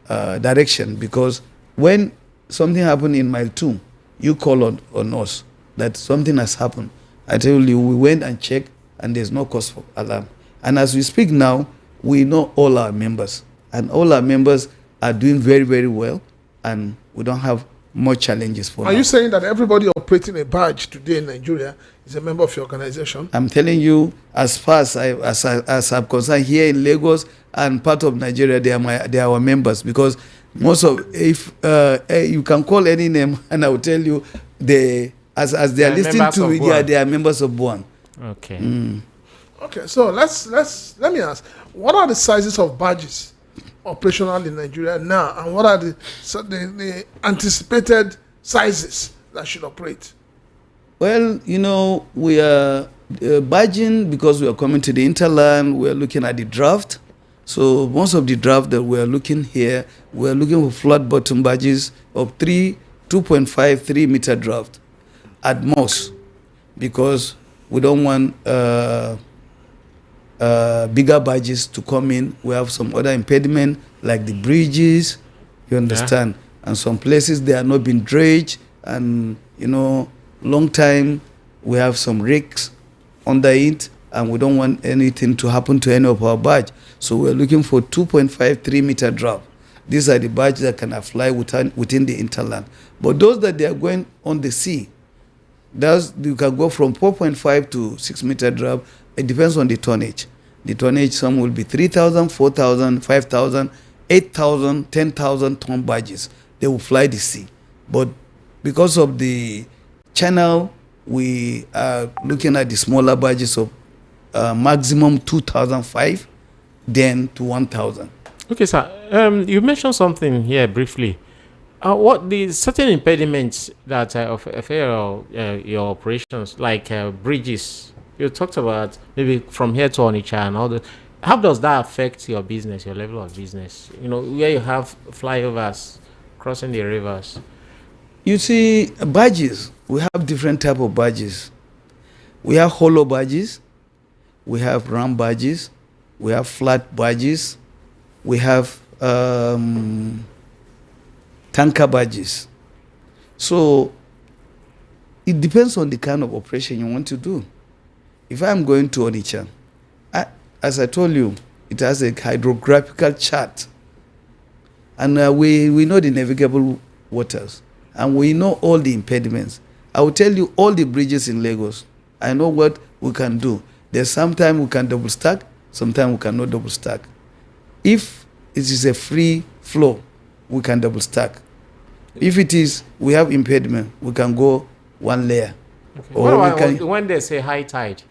direction, because when something happened in mile 2, you call on us that something has happened. I tell you, we went and checked, and there's no cause for alarm. And as we speak now, we know all our members, and all our members are doing very, very well, and we don't have much challenges for now. Are you saying that everybody operating a barge today in Nigeria is a member of your organization? I'm telling you, as far as I'm concerned, here in Lagos and part of Nigeria, they are our members, because most of, if you can call any name, and I will tell you, as they are listening to it, they are members of BOAN. Okay. Okay, so let me ask, what are the sizes of barges operational in Nigeria now, and what are the anticipated sizes that should operate? Well, you know, we are barging because we are coming to the interland. We are looking at the draft. So most of the draft that we are looking here, we are looking for flat bottom barges of 2.5, 3 meter draft at most, because we don't want bigger barges to come in. We have some other impediment like the bridges, you understand, and some places they are not being dredged, and long time we have some rigs under it, and we don't want anything to happen to any of our barge. So we're looking for 2.53 meter drop. These are the barges that can fly within the interland. But those that they are going on the sea, you can go from 4.5 to 6 meter drop. It depends on the tonnage. The tonnage, some will be 3,000, 4,000, 5,000, 8,000, 10,000 ton barges. They will fly the sea. But because of the channel, we are looking at the smaller barges of maximum 2,005, then to 1,000. Okay, sir. You mentioned something here briefly. What the certain impediments that affect your operations, like bridges? You talked about maybe from here to Onitsha and all that. How does that affect your business, your level of business? Where you have flyovers, crossing the rivers. You see, barges, we have different type of barges. We have hollow barges, we have round barges, we have flat barges, we have tanker barges. So it depends on the kind of operation you want to do. If I'm going to Onitsha, as I told you, it has a hydrographical chart. And we know the navigable waters. And we know all the impediments. I will tell you all the bridges in Lagos. I know what we can do. There's sometimes we can double stack, sometimes we cannot double stack. If it is a free flow, we can double stack. If it is, we have impediment, we can go one layer. Okay. What about when they say high tide?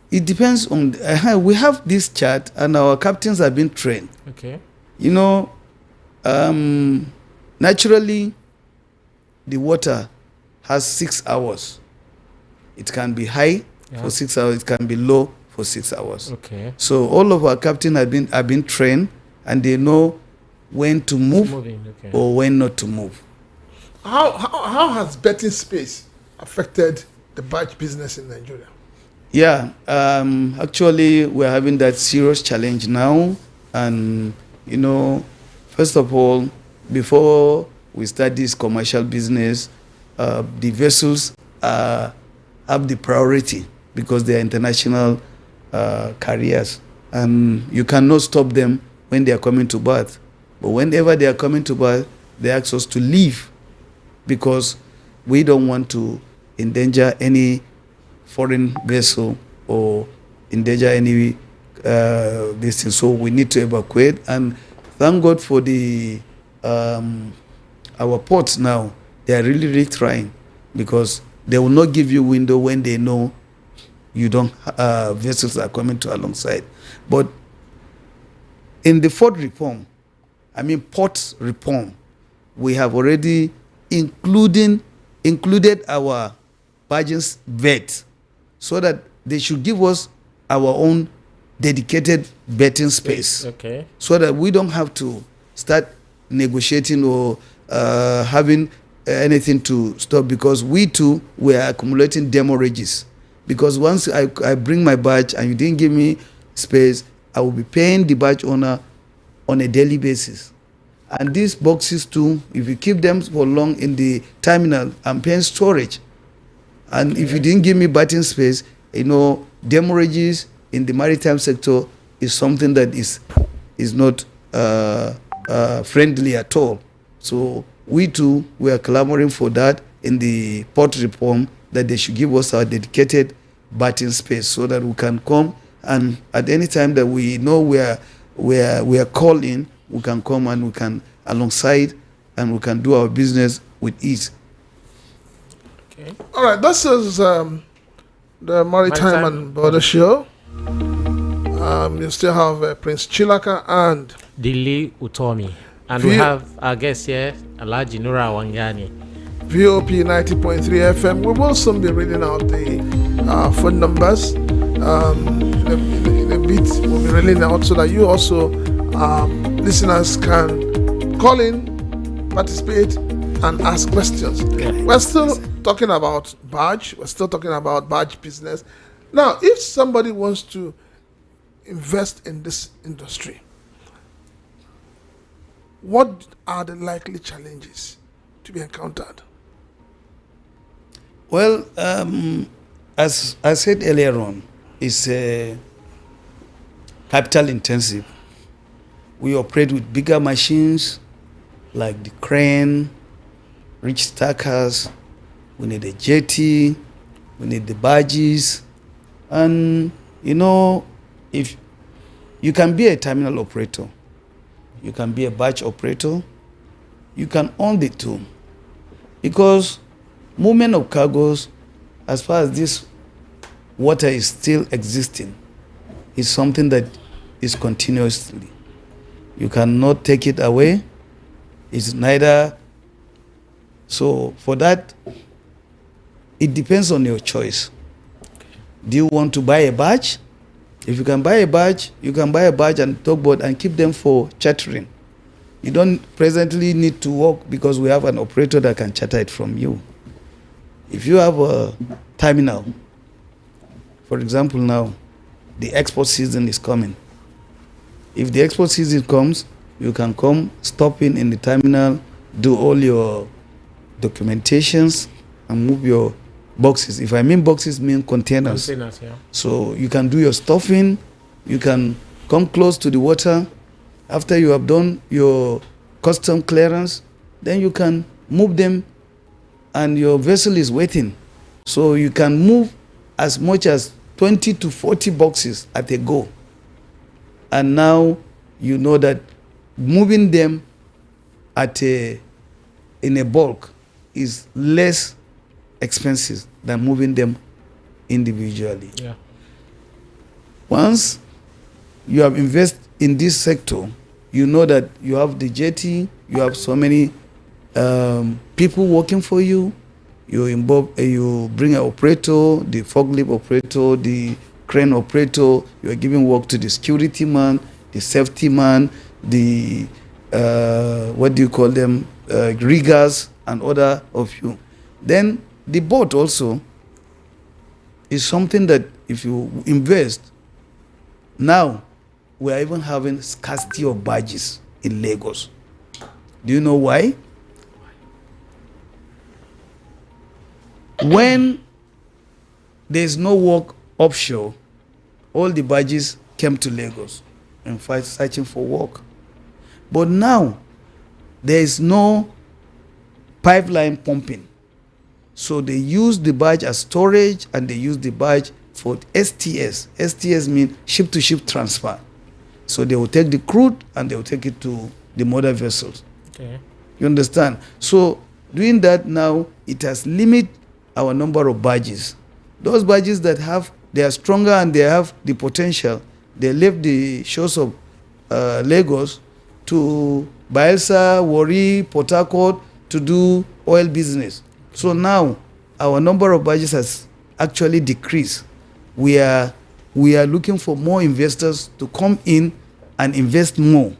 It depends on, we have this chart and our captains have been trained. Okay. Naturally, the water has 6 hours. It can be high for 6 hours, it can be low for 6 hours. Okay. So all of our captains have been trained and they know when to move or when not to move. How has betting space affected the barge business in Nigeria? Yeah, actually we're having that serious challenge now. And, first of all, before we start this commercial business, the vessels have the priority because they are international carriers. And you cannot stop them when they are coming to berth. But whenever they are coming to berth, they ask us to leave because we don't want to endanger any foreign vessel or endanger any this thing. So we need to evacuate. And thank God for the our ports now. They are really trying because they will not give you window when they know you don't vessels are coming to alongside. But in the port reform, we have already included our barges vet so that they should give us our own dedicated betting space. Okay. So that we don't have to start negotiating or having anything to stop, because we are accumulating demorages. Because once I bring my barge and you didn't give me space, I will be paying the barge owner on a daily basis. And these boxes too, if you keep them for long in the terminal, I'm paying storage. And if you didn't give me batting space, demorages in the maritime sector is something that is not friendly at all. So we are clamoring for that in the port reform, that they should give us our dedicated batting space so that we can come and at any time that we know we are calling, we can come and we can alongside and we can do our business with ease. Okay. All right, this is the Maritime and Border Show. You still have Prince Chilaka and Dili Utomi. And we have our guest here, Alhaji Nura Wangani. VOP 90.3 FM. We will soon be reading out the phone numbers. In a bit, we'll be reading out so that you also, listeners, can call in, participate, and ask questions. Yeah. We're still talking about barge. We're still talking about barge business. Now, if somebody wants to invest in this industry, what are the likely challenges to be encountered? Well, as I said earlier on, it's capital intensive. We operate with bigger machines like the crane, reach stackers. We need a jetty. We need the barges. And, if you can be a terminal operator, you can be a barge operator, you can own the two. Because movement of cargoes, as far as this water is still existing, is something that is continuously. You cannot take it away. It's neither. So for that, it depends on your choice. Do you want to buy a barge? If you can buy a barge, you can buy a barge and tugboat and keep them for chartering. You don't presently need to work because we have an operator that can charter it from you. If you have a terminal, for example now, the export season is coming. If the export season comes, you can come, stop in the terminal, do all your documentations and move your boxes. If I mean boxes, mean containers. Containers, yeah. So you can do your stuffing, you can come close to the water. After you have done your custom clearance, then you can move them and your vessel is waiting. So you can move as much as 20 to 40 boxes at a go. And now you know that moving them in a bulk is less expensive than moving them individually. Yeah. Once you have invested in this sector, you know that you have the jetty, you have so many people working for you. You bring an operator, the forklift operator, the crane operator. You are giving work to the security man, the safety man, the what do you call them, riggers, and other of you. Then the boat also is something that if you invest, now we are even having scarcity of barges in Lagos. Do you know why? When there's no work offshore, all the barges came to Lagos and fight searching for work. But now there is no pipeline pumping. So they use the barge as storage and they use the barge for STS. STS means ship-to-ship transfer. So they will take the crude and they will take it to the mother vessels. Okay. You understand? So doing that now, it has limited our number of barges. Those barges that they are stronger and they have the potential, they left the shores of Lagos to Bayelsa, Warri, Port Harcourt to do oil business. So now our number of barges has actually decreased. We are looking for more investors to come in and invest more.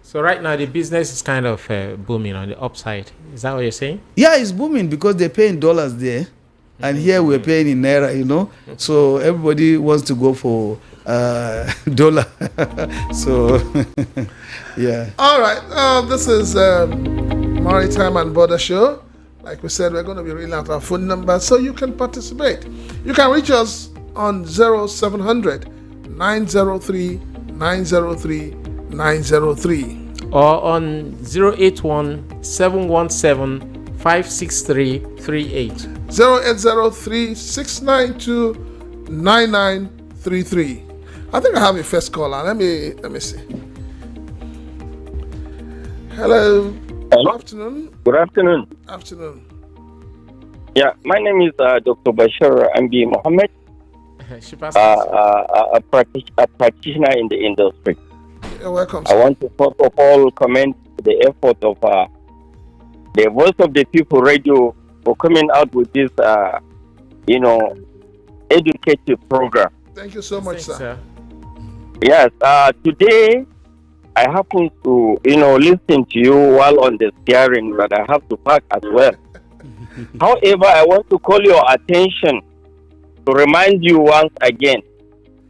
So right now the business is kind of booming on the upside. Is that what you're saying? Yeah, it's booming because they pay in dollars there, and here we're paying in naira. So everybody wants to go for dollar. So yeah. All right. This is Maritime and Border Show. Like we said, we're going to be reading out our phone number so you can participate. You can reach us on 0700 903 903 903. Or on 081 717 563 38. 0803 692 9933. I think I have a first caller. Let me see. Hello. Good afternoon. Good afternoon. Afternoon. Yeah, my name is Dr. Bashir Ambi Mohammed, a practitioner in the industry. You're welcome, I sir. want to first of all commend the effort of the Voice of the People Radio for coming out with this, educative program. Thank you so much, sir. Yes, today I happen to, listen to you while on the steering, but I have to park as well. However, I want to call your attention to remind you once again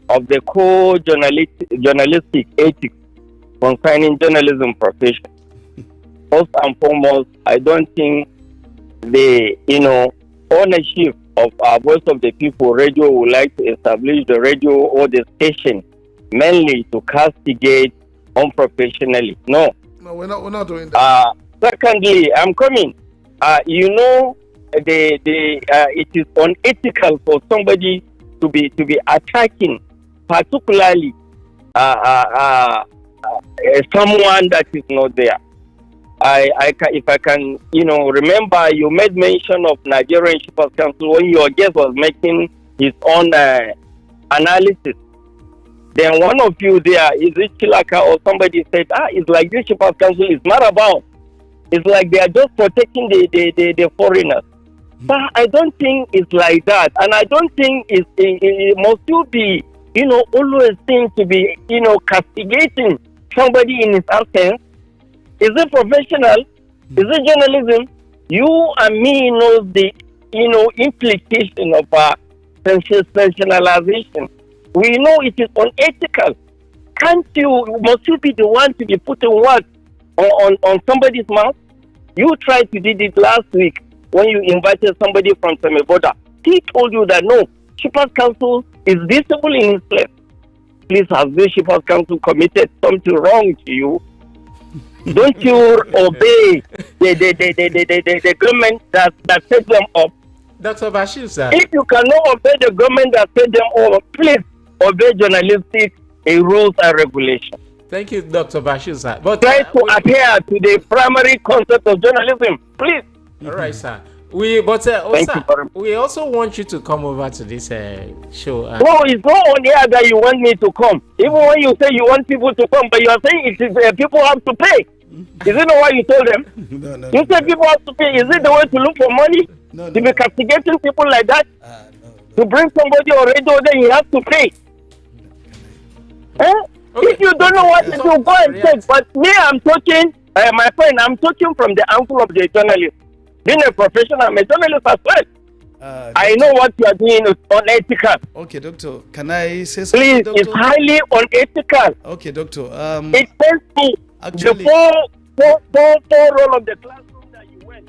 of the core journalistic ethics concerning journalism profession. First and foremost, I don't think the ownership of our Voice of the People radio would like to establish the radio or the station mainly to castigate unprofessionally. No. No, we're not doing that. Secondly, I'm coming. It is unethical for somebody to be attacking, particularly someone that is not there. If I can, remember, you made mention of Nigerian Shippers Council when your guest was making his own analysis. Then one of you there, is it Chilaka or somebody said, it's like this Shippers Council is not about. It's like they are just protecting the foreigners. But I don't think it's like that, and I don't think it must you be, always seem to be, castigating somebody in his absence. Is it professional? Is it journalism? You and me knows the, implication of sensationalization. We know it is unethical. Must you be the one to be putting words on somebody's mouth? You tried to do it last week when you invited somebody from Semeboda. He told you that no, Shippers Council is visible in his place. Please, has the Shippers Council committed something wrong to you? Don't you obey the government that set them up? Dr. Bashir, sir. If you cannot obey the government that set them up, please obey journalistic rules and regulations. Thank you, Dr. Bashir, sir. But try to adhere to the primary concept of journalism, please. All right, sir. We also want you to come over to this show. No, it's not on the air that you want me to come. Even when you say you want people to come, but you are saying it is people have to pay. Is it not what you told them? No. You said people have to pay. Is it the way to look for money? No. To be castigating people like that? No. To bring somebody on radio, then you have to pay. Okay. If you don't know what to do, go and check. But me, I'm talking, my friend, I'm talking from the angle of the journalist. Being a professional, I'm a journalist as well. I know what you are doing is unethical. Okay, doctor, can I say something? Please, doctor? it's highly unethical. Okay, doctor. It tells me actually, the four role of the classroom that you went.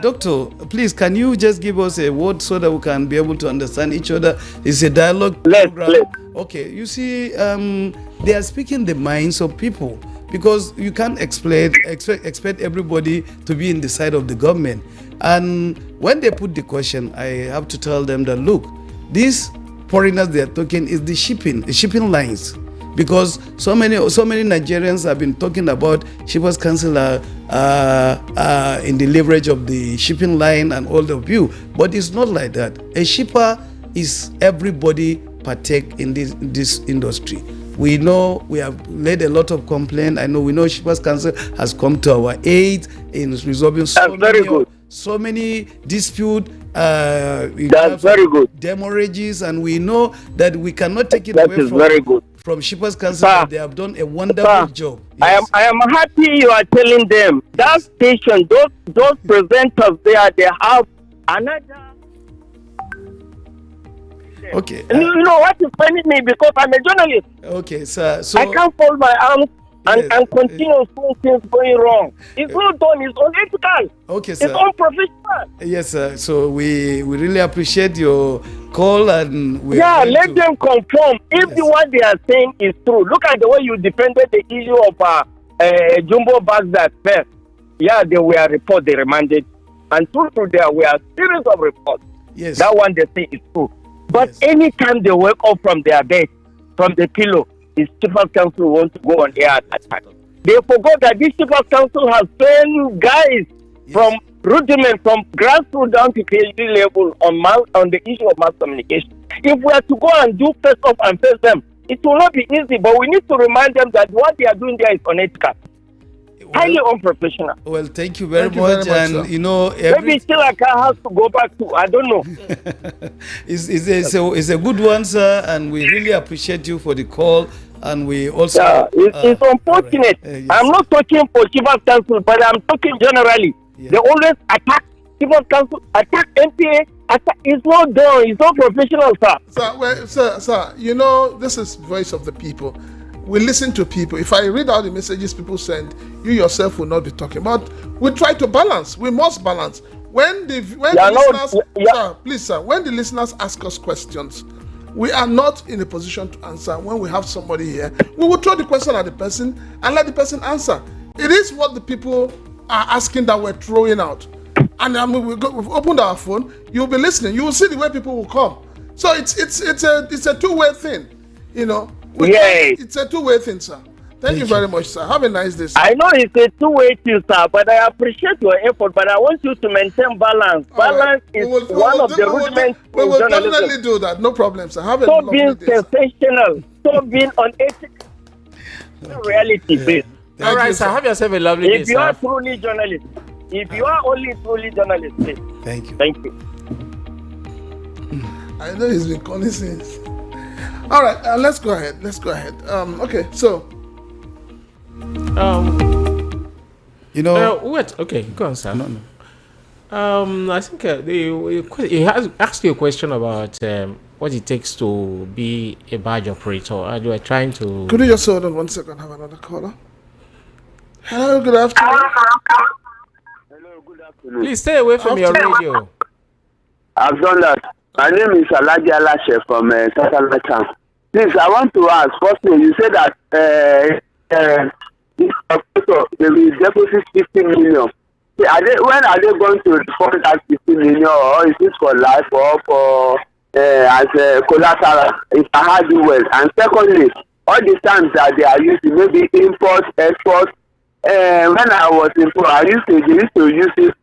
Doctor, please, can you just give us a word so that we can be able to understand each other? It's a dialogue program. Let's. Okay, you see, they are speaking the minds of people, because you can't expect everybody to be in the side of the government. And when they put the question, I have to tell them that, look, these foreigners they are talking is the shipping lines, because so many Nigerians have been talking about Shippers Council in the leverage of the shipping line and all of you, but it's not like that. A shipper is everybody partake in this industry. We know we have led a lot of complaint. We know Shippers Council has come to our aid in resolving so many dispute. That's very good. Demorages, and we know that we cannot take it that away from Shippers Council. They have done a wonderful job. Yes. I am happy you are telling them that station, those presenters there, they have another. Okay. You know what is funny me, because I'm a journalist. Okay, sir. So I can't fold my arms and continue seeing things going wrong. It's not done. It's unethical. Okay, sir. It's unprofessional. Yes, sir. So we really appreciate your call, and let them confirm if the one they are saying is true. Look at the way you defended the issue of jumbo bags that fell. Yeah, they were reported, they remanded, and through there were a series of reports. Yes. That one they say is true. But anytime they wake up from their bed, from the pillow, the Shippers Council want to go on air and attack. They forgot that this Shippers Council has trained guys from rudiment, from grassroots down to PhD level on the issue of mass communication. If we are to go and do face off and face them, it will not be easy, but we need to remind them that what they are doing there is unethical. Highly unprofessional. Well, thank you very much. And maybe still I has to go back to, I don't know. It's a good one, sir, and we really appreciate you for the call. And we also it's unfortunate. Yes. I'm not talking for Shippers Council, but I'm talking generally. Yes. They always attack Shippers Council, attack NPA, It's not done. It's not professional, sir. Sir, you know, this is voice of the people. We listen to people. If I read out the messages people send, you yourself will not be talking. But we try to balance. We must balance. When the listeners, sir, please, sir, when the listeners ask us questions, we are not in a position to answer. When we have somebody here, we will throw the question at the person and let the person answer. It is what the people are asking that we're throwing out. And then we've opened our phone. You'll be listening. You will see the way people will come. So it's a two-way thing, you know. It's a two-way thing, sir. Thank you very much, sir. Have a nice day, sir. I know it's a two-way thing, sir, but I appreciate your effort. But I want you to maintain balance. Balance is one of the rudiments. We will definitely do that. No problem, sir. Have a Stop being sensational. Stop being unethical. Reality based. All right, sir. Have yourself a lovely day, sir. If you are truly journalist, if you are only truly journalist, please. Thank you. Thank you. I know he's been calling since. All right, let's go ahead. Okay, so. You know. Wait. Okay, go on, sir. No. I think he has asked you a question about what it takes to be a barge operator. And you are trying to. Could you just hold on 1 second? Have another caller. Hello, good afternoon. Hello, good afternoon. Please stay away from your radio. I've done that. My name is Alaji Alashe from Maritime. Please, I want to ask, firstly, you said that this operator, they will deposit 50 million. When are they going to refund that 50 million, or is this for life or for as a collateral, if I heard you well? And secondly, all the times that they are using, maybe import, export, when I was in Pro, they used to use it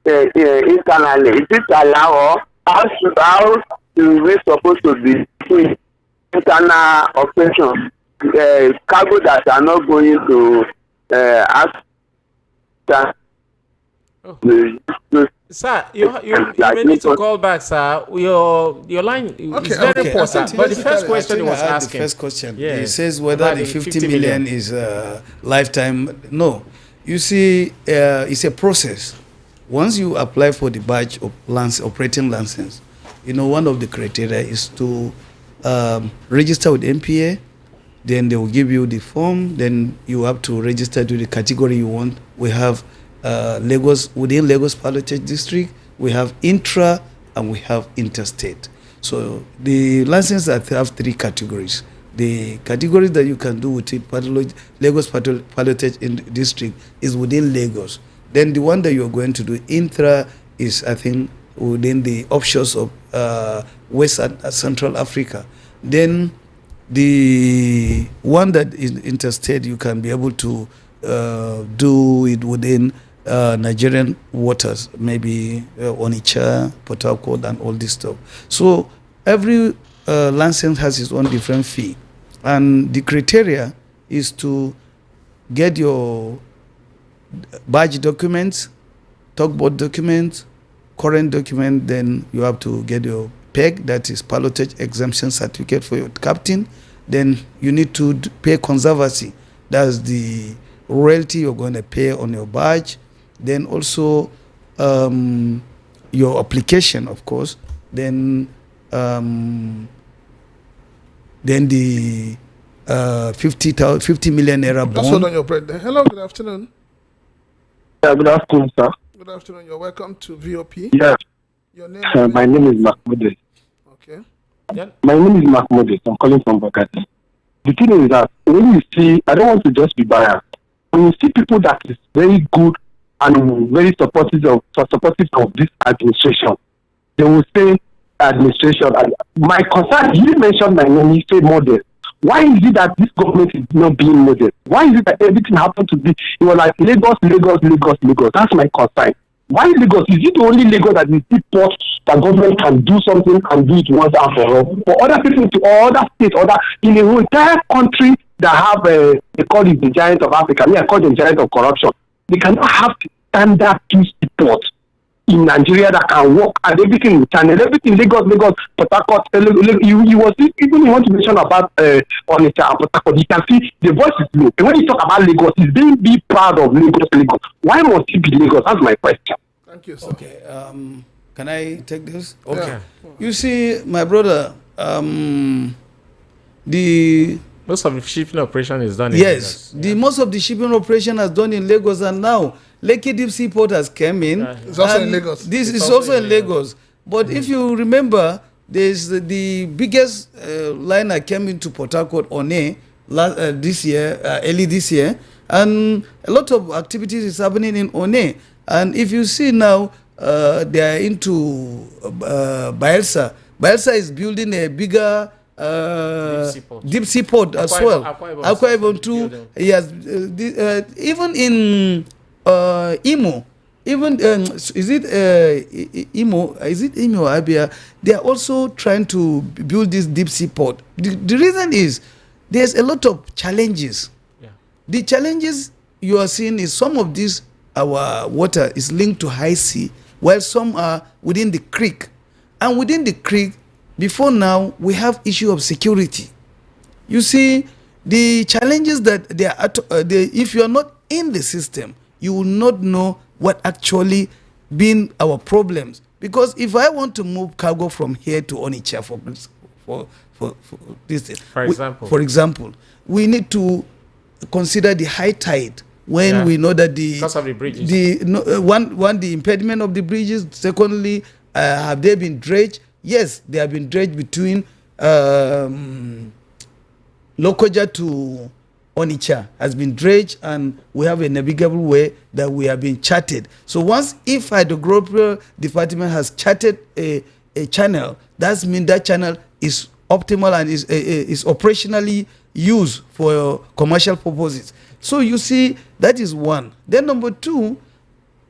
internally. Is it allowed, or how we supposed to be doing internal operations? Cargo that are not going to ask that. Sir, you may need to call back, sir. Your line is very poor, sir. But the first question he was asking. The first question. Yeah. He says whether the 50 million is lifetime. No. You see, it's a process. Once you apply for the barge operating license, you know, one of the criteria is to register with NPA. Then they will give you the form. Then you have to register to the category you want. We have Lagos, within Lagos Politics District, we have intra and we have interstate. So the license have 3 categories. The categories that you can do with it, Lagos Politics District is within Lagos. Then the one that you're going to do intra is, I think, within the offshores of West and Central Africa. Then the one that is interstate, you can be able to do it within Nigerian waters, maybe Onitsha, Port Harcourt, and all this stuff. So every license has its own different fee, and the criteria is to get your barge documents, tugboat documents, current document. Then you have to get your PEG, that is pilotage exemption certificate for your captain. Then you need to pay conservancy, that's the royalty you're going to pay on your barge. Then also your application, of course. Then the 50 million naira bond. That's what on your bread there. Hello, good afternoon. Yeah, good afternoon, sir. Good afternoon. You're welcome to VOP. Yes. Your name? My name is Mahmoud. Okay. Yeah. My name is Mahmoud. I'm calling from Baghdad. The thing is that when you see, I don't want to just be biased. When you see people that is very good and very supportive of this administration, they will say administration. And my concern, you mentioned my name, you say model. Why is it that this government is not being model? Why is it that everything happened to be, you know, like Lagos? That's my concern. Why Lagos? Is it the only Lagos that is the port that government can do something and do it once and for all? For other people or other states, in the entire country that have they call it the giant of Africa. I call it the giant of corruption. They cannot have standard peace port in Nigeria that can work and everything in channel, everything Lagos, Port Harcourt. You was even you want to mention about Onitsha and Port Harcourt. You can see the voice is low. And when you talk about Lagos, it's being be proud of Lagos. Why must it be Lagos? That's my question. Thank you, sir. Okay. Can I take this? Okay. Okay. You see, my brother, the Most of the shipping operation is done in yes, Lagos. the most of the shipping operation has done in Lagos, and now Lekki Deep Sea Port has come in. Yeah. It's also in and Lagos. This It's is also also in in Lagos. But if you remember, there's the biggest liner came into Port Harcourt One this year, early this year, and a lot of activities is happening in One. And if you see now, they are into Bayelsa. Bayelsa is building a bigger deep sea port as Akwa well. Ibom- Akwa Ibom Akwa Ibom is too. building. Yes, even in Imo, even is it Imo? Is it Imo or Abia? They are also trying to build this deep sea port. The reason is there's a lot of challenges. Yeah. The challenges you are seeing is some of this our water is linked to high sea, while some are within the creek, and within the creek. Before now, we have issue of security. You see, the challenges that they are if you are not in the system, you will not know what actually been our problems. Because if I want to move cargo from here to Onitsha for this thing, for example, we need to consider the high tide when we know that because of the bridges. The impediment of the bridges. Secondly, have they been dredged? Yes, they have been dredged between Lokoja to Onitsha has been dredged, and we have a navigable way that we have been charted. So once if hydrographical department has charted a channel, that means that channel is optimal and is operationally used for commercial purposes. So you see, that is one. Then number two,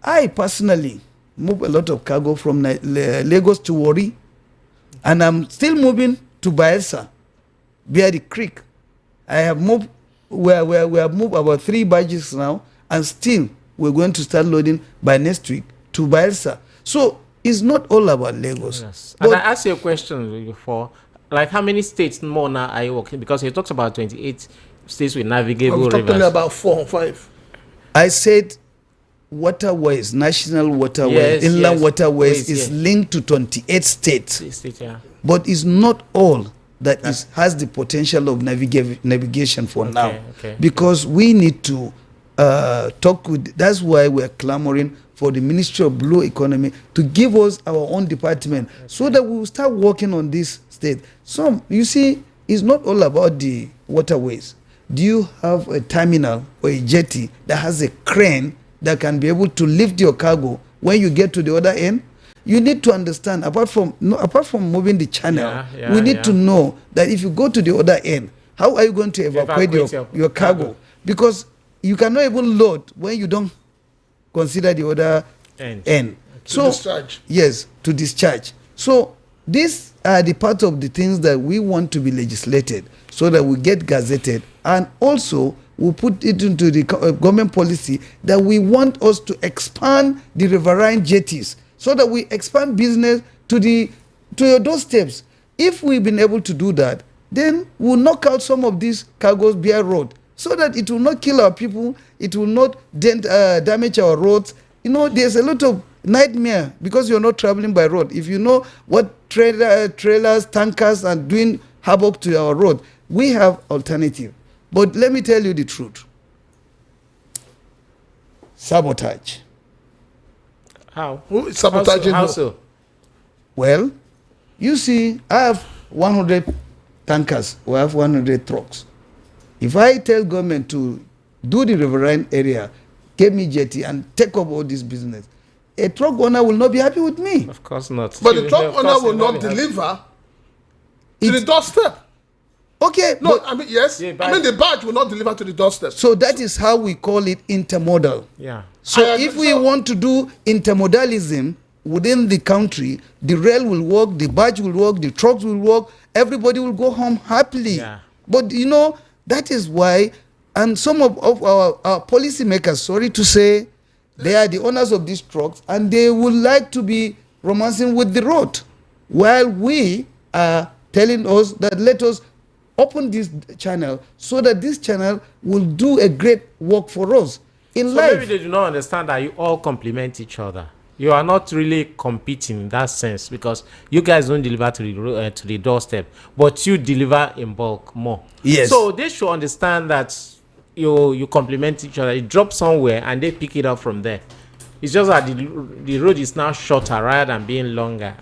I personally move a lot of cargo from Lagos to Warri. And I'm still moving to Bayelsa, via the creek. I have moved, we have moved about 3 barges now, and still we're going to start loading by next week to Bayelsa. So it's not all about Lagos. Yes. And I asked you a question before, like how many states more now are you working? Because you talked about 28 states with navigable I'm rivers. talking about 4 or 5. I said waterways, national waterways, inland waterways is linked to 28 states. But it's not all that has the potential of navigation for now. Okay. Because we need to talk with, that's why we're clamoring for the Ministry of Blue Economy to give us our own department, so that we will start working on this state. So, you see, it's not all about the waterways. Do you have a terminal or a jetty that has a crane that can be able to lift your cargo when you get to the other end? You need to understand, apart from moving the channel, we need to know that if you go to the other end, how are you going to evacuate your cargo? Because you cannot even load when you don't consider the other end. To discharge. Yes, to discharge. So these are the part of the things that we want to be legislated, so that we get gazetted, and also we put it into the government policy that we want us to expand the riverine jetties, so that we expand business to your doorsteps. If we've been able to do that, then we'll knock out some of these cargoes via road, so that it will not kill our people, it will not damage our roads. You know, there's a lot of nightmare because you're not traveling by road. If you know what trailers, tankers are doing havoc to our road, we have alternative. But let me tell you the truth. Sabotage. How? Who is sabotaging? How so? Well, you see, I have 100 tankers, we have 100 trucks. If I tell government to do the riverine area, give me jetty and take up all this business, a truck owner will not be happy with me. Of course not. But the truck owner will not deliver to the doorstep. Okay. No, I mean, yes. Yeah, I mean, the barge will not deliver to the doorstep. So that is how we call it intermodal. Yeah. So if we want to do intermodalism within the country, the rail will work, the barge will work, the trucks will work, everybody will go home happily. Yeah. But you know, that is why, and some of our policymakers, sorry to say, they are the owners of these trucks, and they would like to be romancing with the road, while we are telling us that let us open this channel, so that this channel will do a great work for us in life. Maybe they do not understand that you all complement each other. you are not really competing in that sense, because you guys don't deliver to the doorstep, but you deliver in bulk more. Yes. So they should understand that you complement each other. You drop somewhere and they pick it up from there. It's just that the road is now shorter rather than being longer.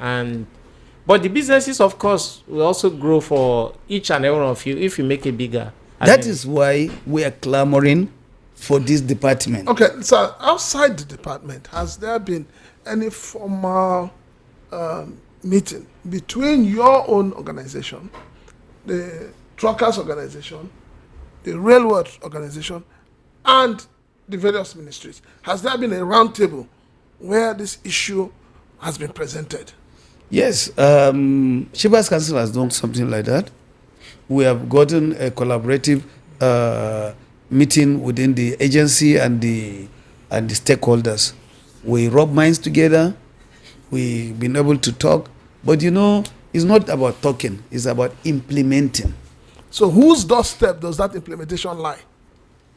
But the businesses, of course, will also grow for each and every one of you if you make it bigger. That is why we are clamoring for this department. Okay, so outside the department, has there been any formal meeting between your own organization, the truckers organization, the railroad organization, and the various ministries? Has there been a roundtable where this issue has been presented? Yes, Shivers Council has done something like that. We have gotten a collaborative meeting within the agency and the stakeholders. We rub minds together. We've been able to talk, but it's not about talking; it's about implementing. So, whose doorstep does that implementation lie?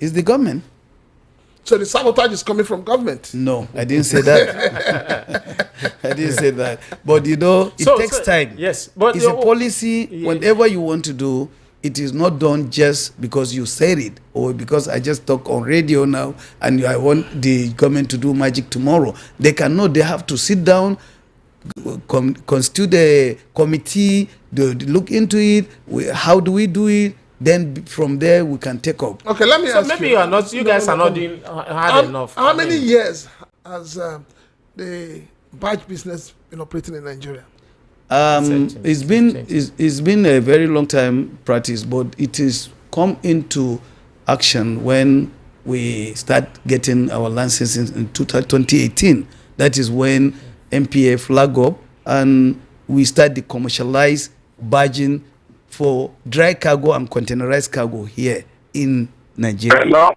It's the government. So the sabotage is coming from government? No, I didn't say that. I didn't say that. But it takes time. Yes, but it's a policy. Yeah. Whatever you want to do, it is not done just because you said it or because I just talk on radio now and I want the government to do magic tomorrow. They cannot. They have to sit down, constitute a committee, look into it. How do we do it? Then from there we can take up. Okay, let me ask you. So maybe you are not. You guys are not doing hard enough. How many years has the barge business been operating in Nigeria? It's been a very long time practice, but it is come into action when we start getting our licenses in 2018. That is when MPA flag up and we start the commercialized barging for dry cargo and containerized cargo here in Nigeria. Hello.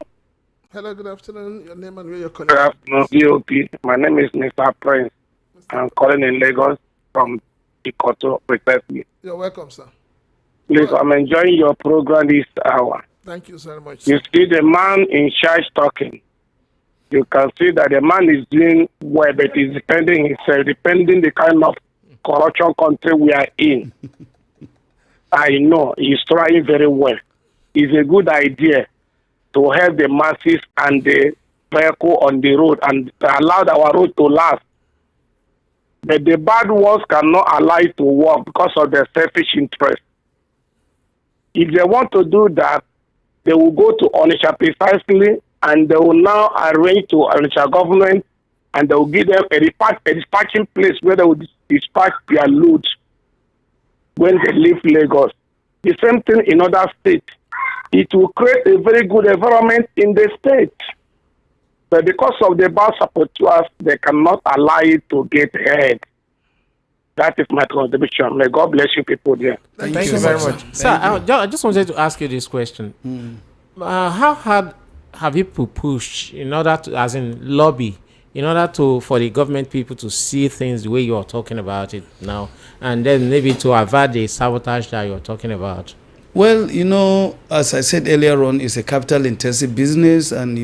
Hello, good afternoon. Your name and where you're calling? Good afternoon, DOP. My name is Mr. Prince. I'm calling in Lagos from Ikoto, precisely. You're welcome, sir. Please, I'm enjoying your program this hour. Thank you so much. You see the man in charge talking. You can see that the man is doing well, but he's defending himself, depending the kind of corruption country we are in. I know he's trying very well. It's a good idea to help the masses and the vehicle on the road and allow our road to last. But the bad ones cannot allow it to work because of their selfish interest. If they want to do that, they will go to Onitsha precisely and they will now arrange to Onitsha government and they will give them a dispatching place where they will dispatch their loads when they leave Lagos. The same thing in other states. It will create a very good environment in the state. But because of the bad supporters, they cannot allow it to get ahead. That is my contribution. May God bless you people there. Thank you very much. Sir, I just wanted to ask you this question. How hard have you pushed in order to, as in lobby, in order for the government people to see things the way you are talking about it now, and then maybe to avert the sabotage that you're talking about? Well, as I said earlier on, it's a capital-intensive business, and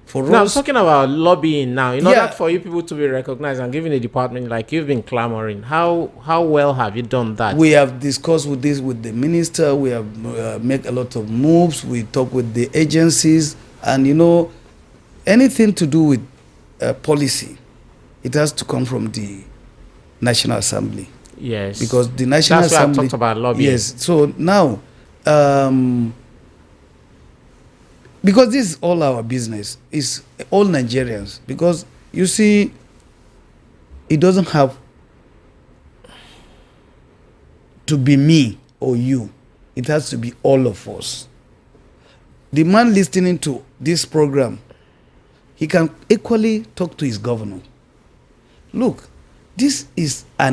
for us. Now, I'm talking about lobbying now. In order for you people to be recognized and given a department like you've been clamoring, how well have you done that? We have discussed with the minister. We have made a lot of moves. We talk with the agencies, and anything to do with policy, it has to come from the National Assembly. Yes. Because the National Assembly. That's why I talked about lobbying. Yes. So now, because this is all our business, it's all Nigerians. Because you see, it doesn't have to be me or you. It has to be all of us. The man listening to this program, he can equally talk to his governor. Look, this is a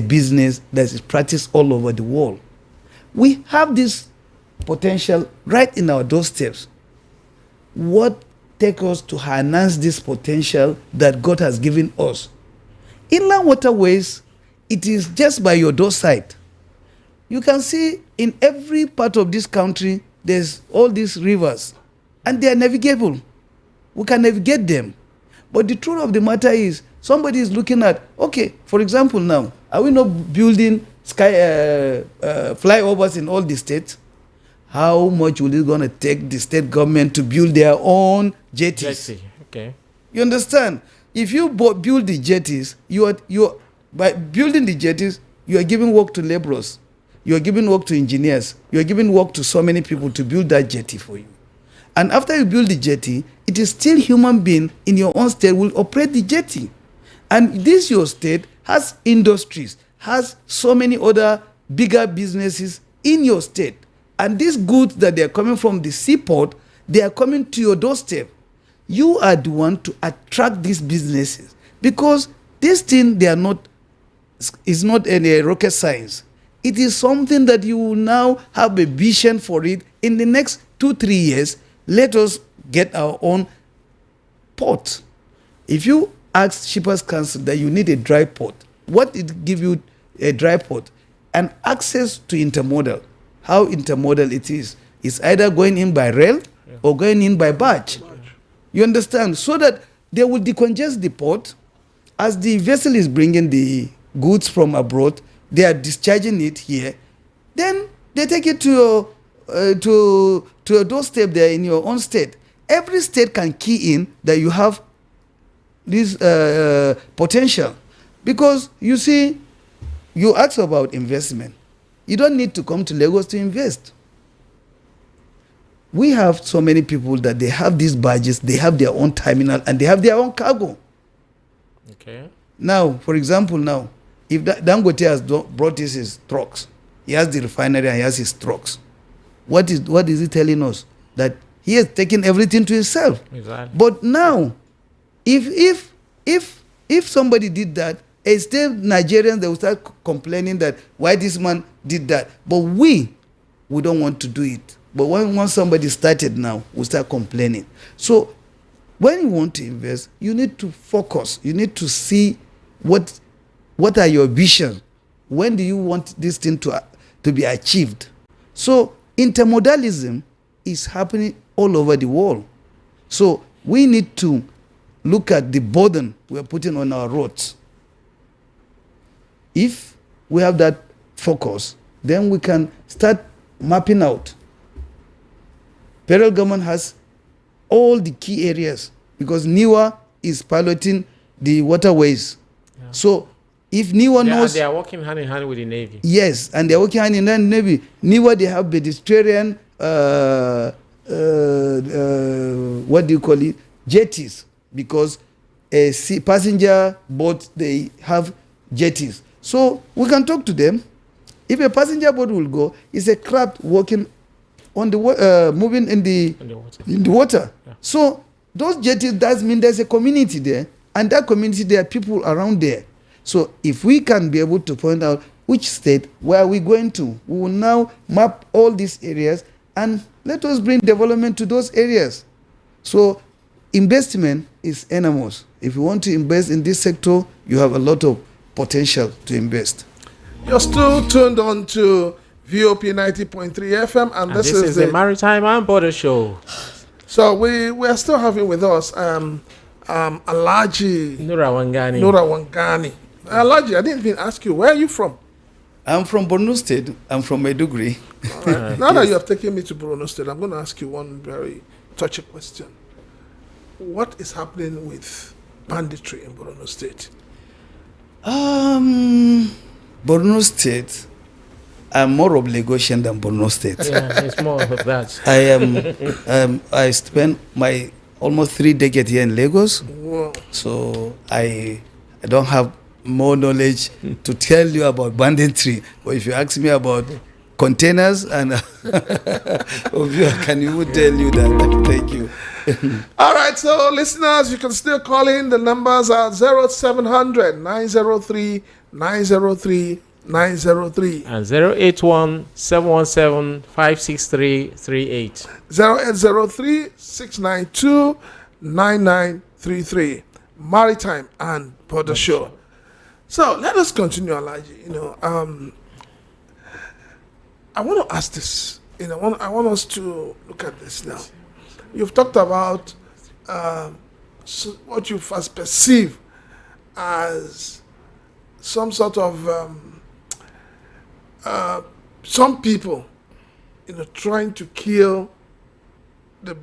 business that is practiced all over the world. We have this potential right in our doorsteps. What takes us to harness this potential that God has given us? Inland waterways, it is just by your doorstep. You can see in every part of this country, there's all these rivers, and they are navigable. We can navigate them. But the truth of the matter is, somebody is looking at, okay, for example now, are we not building flyovers in all the states? How much will it going to take the state government to build their own jetties? Jetty. Okay. You understand? If you build the jetties, by building the jetties, you are giving work to laborers. You are giving work to engineers. You are giving work to so many people to build that jetty for you. And after you build the jetty, it is still human being in your own state will operate the jetty. And this your state has industries, has so many other bigger businesses in your state. And these goods that they are coming from the seaport, they are coming to your doorstep. You are the one to attract these businesses, because this thing is not any rocket science. It is something that you will now have a vision for it. In the next 2-3 years, let us get our own port. If you ask Shippers Council that you need a dry port, what it give you a dry port? And access to intermodal. How intermodal it is. It's either going in by rail or going in by barge. You understand? So that they will decongest the port. As the vessel is bringing the goods from abroad, they are discharging it here. Then they take it to your doorstep there in your own state. Every state can key in that you have this potential. Because you see, you ask about investment. You don't need to come to Lagos to invest. We have so many people that they have these barges, they have their own terminal, and they have their own cargo. Okay. Now, for example, now, if Dangote has brought his trucks, he has the refinery and he has his trucks. What is he telling us? That he has taken everything to himself. Exactly. But now, if somebody did that, still Nigerians, they will start complaining that why this man did that. But we don't want to do it. But once somebody started now, we start complaining. So when you want to invest, you need to focus. You need to see what are your visions. When do you want this thing to be achieved? So intermodalism is happening all over the world. So we need to look at the burden we're putting on our roads. If we have that focus, then we can start mapping out. Federal government has all the key areas, because NIWA is piloting the waterways. Yeah. So if NIWA knows... They are working hand in hand with the Navy. Yes, and they are working hand in hand with the Navy. NIWA, they have pedestrian, jetties, because passenger boats, they have jetties. So we can talk to them. If a passenger boat will go, it's a craft working on the moving in the water. Yeah. So those jetties does mean there's a community there, and that community there are people around there. So if we can be able to point out which state where are we going to, we will now map all these areas and let us bring development to those areas. So investment is enormous. If you want to invest in this sector, you have a lot of potential to invest. You're still tuned on to VOP 90.3 FM, and this is the Maritime and Border Show. So we are still having with us Alhaji Nura Wangani. Alhaji, I didn't even ask you, where are you from? I'm from Borno State. I'm from Maiduguri. Right. Now that you have taken me to Borno State, I'm going to ask you one very touchy question. What is happening with banditry in Borno State? Borno State, I'm more of Lagosian than Borno State. Yeah, it's more of that. I spent my almost 3 decades here in Lagos. Wow. So I don't have more knowledge to tell you about banditry. But if you ask me about containers, and I can even tell you that. Thank you. All right, so listeners, you can still call in. The numbers are 0700 903 903 903 and 081 717 56338. 0803 692 9933. Maritime and Border Show. So let us continue, Alhaji. I want to ask this. I want us to look at this now. You've talked about what you first perceive as some sort of some people, trying to kill the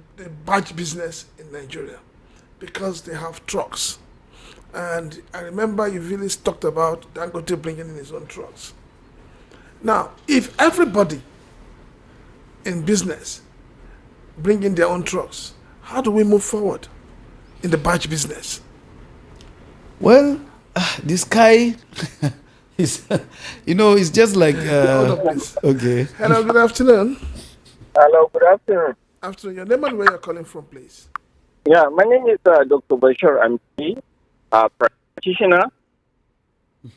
barge business in Nigeria because they have trucks. And I remember you really talked about Dangote bringing in his own trucks. Now, if everybody in business bring in their own trucks, how do we move forward in the barge business? Well, the sky is, it's just like. Hold on, please. Okay. Hello, good afternoon. Hello, good afternoon. Afternoon. Your name and where you're calling from, please. Yeah, my name is Dr. Bashir Amti, practitioner.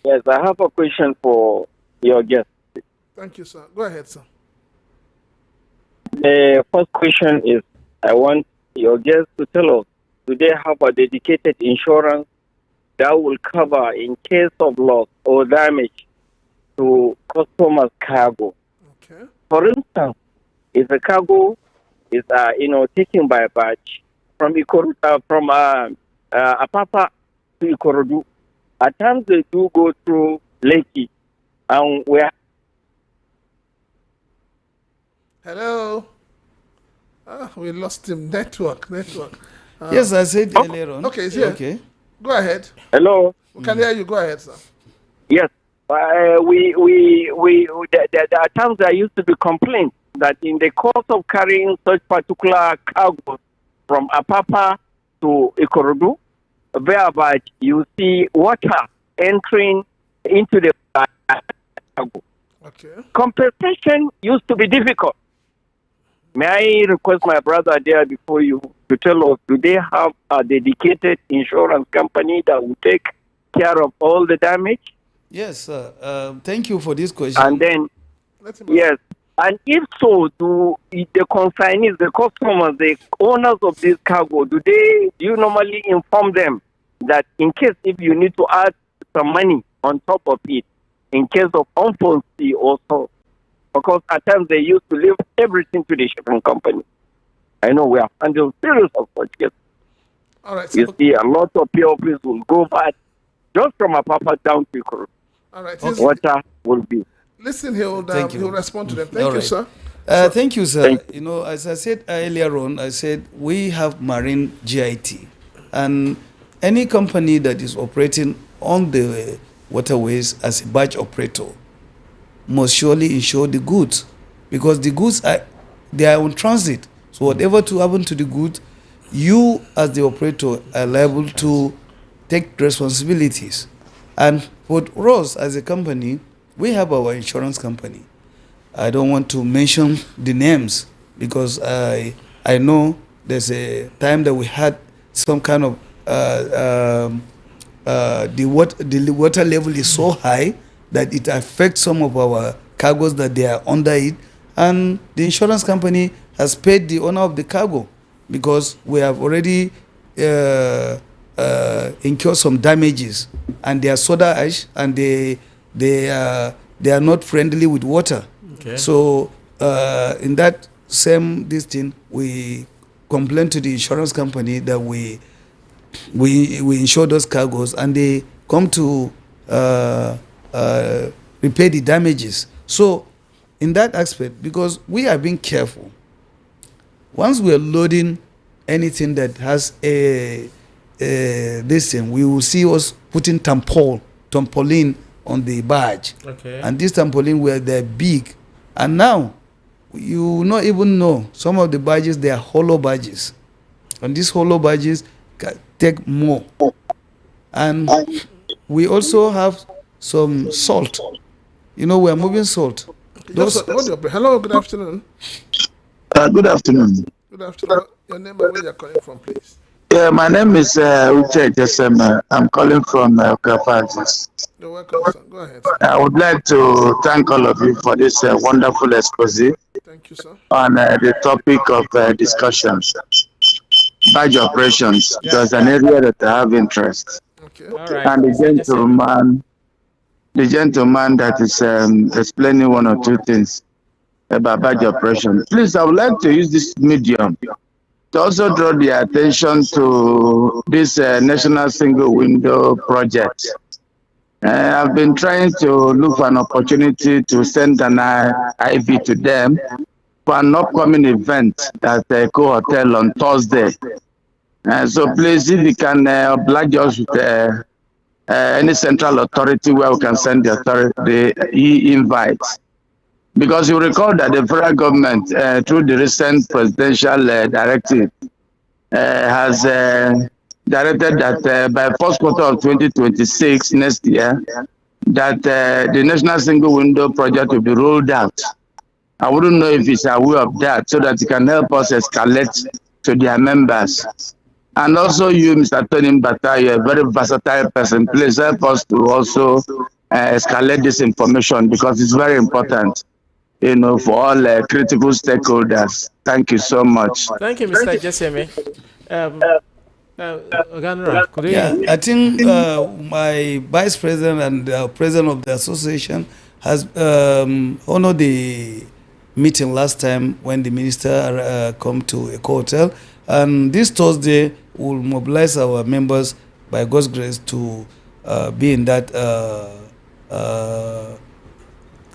Yes, I have a question for your guest. Thank you, sir. Go ahead, sir. The first question is, I want your guest to tell us, do they have a dedicated insurance that will cover in case of loss or damage to customers' cargo? Okay. For instance, if the cargo is taken by a barge from Apapa to Ikorodu, at times they do go through Lekki, and where. Hello. We lost him. Network. Yes, I said earlier on. Okay, it's here. Okay. Go ahead. Hello. We can hear you. Go ahead, sir. Yes. There are times there used to be complaints that in the course of carrying such particular cargo from Apapa to Ikorodu, whereby you see water entering into the cargo. Okay. Compensation used to be difficult. May I request my brother there before you to tell us, do they have a dedicated insurance company that will take care of all the damage? Yes, sir. Thank you for this question. And then, yes, and if so, do the consignees, the customers, the owners of this cargo, do you normally inform them that in case if you need to add some money on top of it, in case of unforeseen also? Because at times they used to leave everything to the shipping company. I know we have handled series of such cases. All right. You see, a lot of POPs will go back just from Apapa down to Ikoro. All right. Water will be. Listen, he'll respond to them. Thank you, right. sir. Thank you, sir. As I said earlier on, I said we have marine GIT, and any company that is operating on the waterways as a barge operator must surely insure the goods, because the goods they are on transit. So whatever to happen to the goods, you as the operator are liable to take responsibilities. And for us as a company, we have our insurance company. I don't want to mention the names because I know there's a time that we had some kind of the water level is so high that it affects some of our cargoes that they are under it, and the insurance company has paid the owner of the cargo because we have already incurred some damages, and they are soda ash, and they are not friendly with water. Okay. So in that same thing, we complain to the insurance company that we insure those cargoes, and they come to repair the damages. So in that aspect, because we are being careful, once we are loading anything that has this thing, we will see us putting trampoline on the barge. Okay. And this trampoline, they're big, and now you will not even know some of the barges, they are hollow barges, and these hollow barges take more. And we also have some salt. We are moving salt. Hello, good afternoon. Good afternoon. Good afternoon. Your name and where you're calling from, please. Yeah, my name is Richard Jesem. I'm calling from Kapasis. You're welcome, sir. Go ahead. I would like to thank all of you for this wonderful expose Thank you, sir. on the topic of discussion. Barge operations. There's an area that I have interest. Okay. All right. And the gentleman that is explaining one or two things about barge operation. Please, I would like to use this medium to also draw their attention to this National Single Window project. I've been trying to look for an opportunity to send an IV to them for an upcoming event at Eco Hotel on Thursday. So please, if you can oblige us with any central authority where we can send the e-invites. Because you recall that the federal government, through the recent presidential directive, has directed that by first quarter of 2026, next year, that the National Single Window project will be rolled out. I wouldn't know if he's aware of that, so that he can help us escalate to their members. And also you, Mr. Tony Mbata, you're a very versatile person. Please help us to also escalate this information, because it's very important, for all critical stakeholders. Thank you so much. Thank you, Mr. Jeseme. I think my vice president and president of the association has honored the meeting last time when the minister come to a hotel, and this Thursday we'll mobilize our members by God's grace to be in that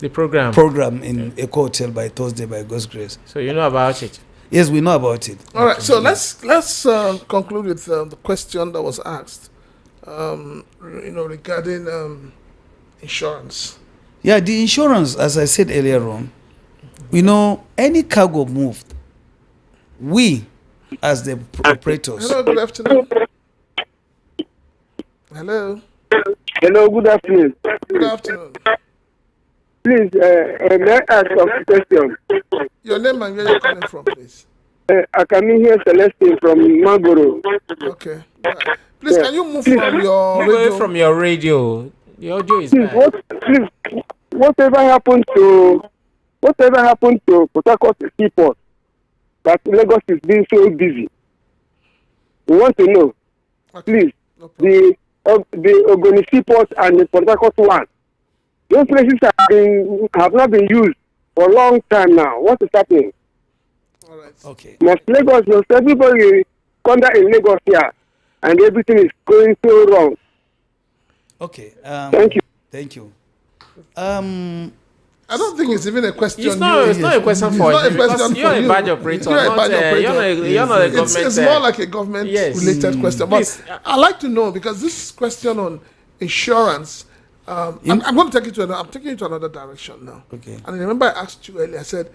the program in a hotel by Thursday by God's grace. So you know about it? Yes, we know about it. All right, so let's conclude with the question that was asked, regarding insurance. Yeah, the insurance, as I said earlier on, any cargo moved, we as the operators. Hello, good afternoon. Hello. Hello, good afternoon. Good afternoon. Please, may I ask a question? Your name and where you're coming from, please. I come in here, Celestine from Marlboro. Okay. Right. Please, can you move from your radio? Away from your radio. The audio is bad. Whatever happened to Port Harcourt Seaport, that Lagos is being so busy? We want to know, please, No the Ogoni Seaport and the Port Harcourt one. Those places have not been used for a long time now. What is happening? All right. Okay. Must everybody come down in Lagos here, and everything is going so wrong. Okay. Thank you. Thank you. I don't think it's even a question. It's not a question for you, because you're a badge operator. You're a badge operator. You're not a government. It's more like a government-related question. Please. But I'd like to know, because this question on insurance, I'm going to take you I'm taking you to another direction now. Okay. And I remember I asked you earlier, I said,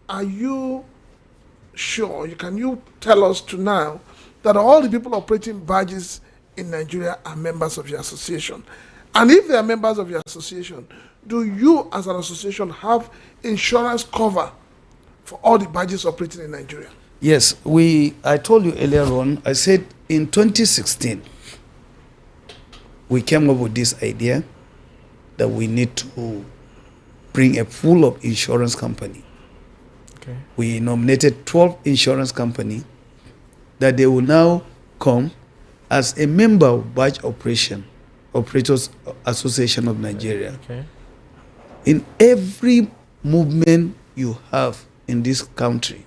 are you sure, can you tell us to now that all the people operating barges in Nigeria are members of your association? And if they are members of your association, do you as an association have insurance cover for all the barges operating in Nigeria? Yes, I told you earlier on, I said in 2016, we came up with this idea that we need to bring a pool of insurance company. Okay. We nominated 12 insurance company that they will now come as a member of Barge Operators Association of Nigeria. Okay. In every movement you have in this country,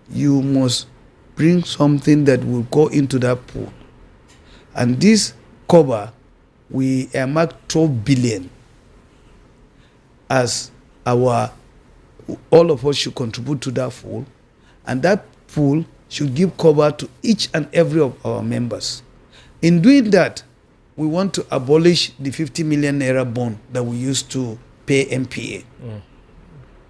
you must bring something that will go into that pool. And this cover, we earmarked 12 billion as all of us should contribute to that pool, and that pool should give cover to each and every of our members. In doing that, we want to abolish the 50 million naira bond that we used to pay MPA.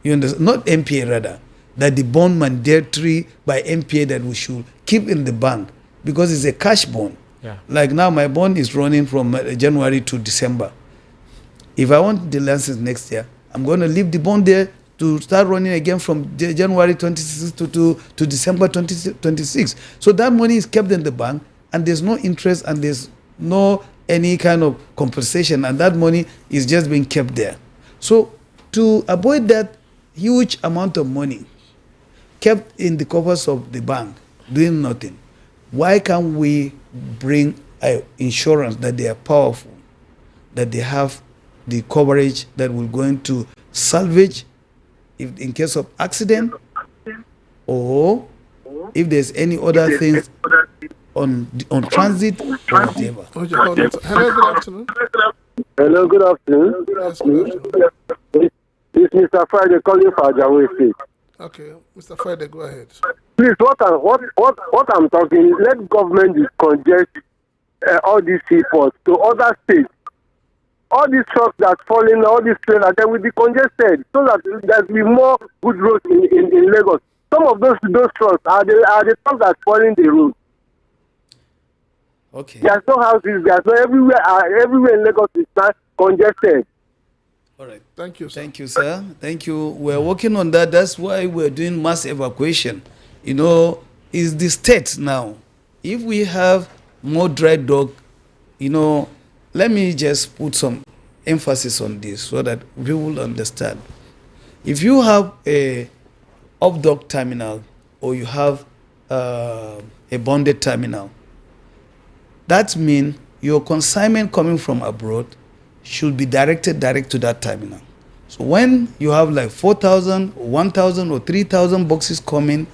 You understand? Not MPA, rather, that the bond mandatory by MPA that we should keep in the bank, because it's a cash bond. Yeah. Like now, my bond is running from January to December. If I want the license next year, I'm going to leave the bond there to start running again from January 26 to December 2026. So that money is kept in the bank, and there's no interest, and there's no any kind of compensation, and that money is just being kept there. So to avoid that huge amount of money kept in the coffers of the bank doing nothing, why can't we bring insurance that they are powerful, that they have the coverage that will go into salvage if in case of accident, or if there's any other things on transit or whatever. Okay, hold on. Hello, good afternoon. Hello, good afternoon. Yes, good afternoon. It's Mr. Friday calling for Ajawa State. Okay, Mr. Friday, go ahead. Please, what I'm talking is let government decongest all these seaports to other states. All these trucks that fall in, all these trailers, they will be congested so that there will be more good roads in Lagos. Some of those trucks are the trucks that fall in the road. Okay. There's no houses, there's no everywhere in Lagos is not congested. All right. Thank you, sir. Thank you, sir. Thank you. We're working on that. That's why we're doing mass evacuation. You know, it's the state now. If we have more dry dock, you know, let me just put some emphasis on this so that we will understand. If you have a off-dock terminal or you have a bonded terminal, that means your consignment coming from abroad should be direct to that terminal. So when you have like 4,000, 1,000 or 3,000 boxes coming,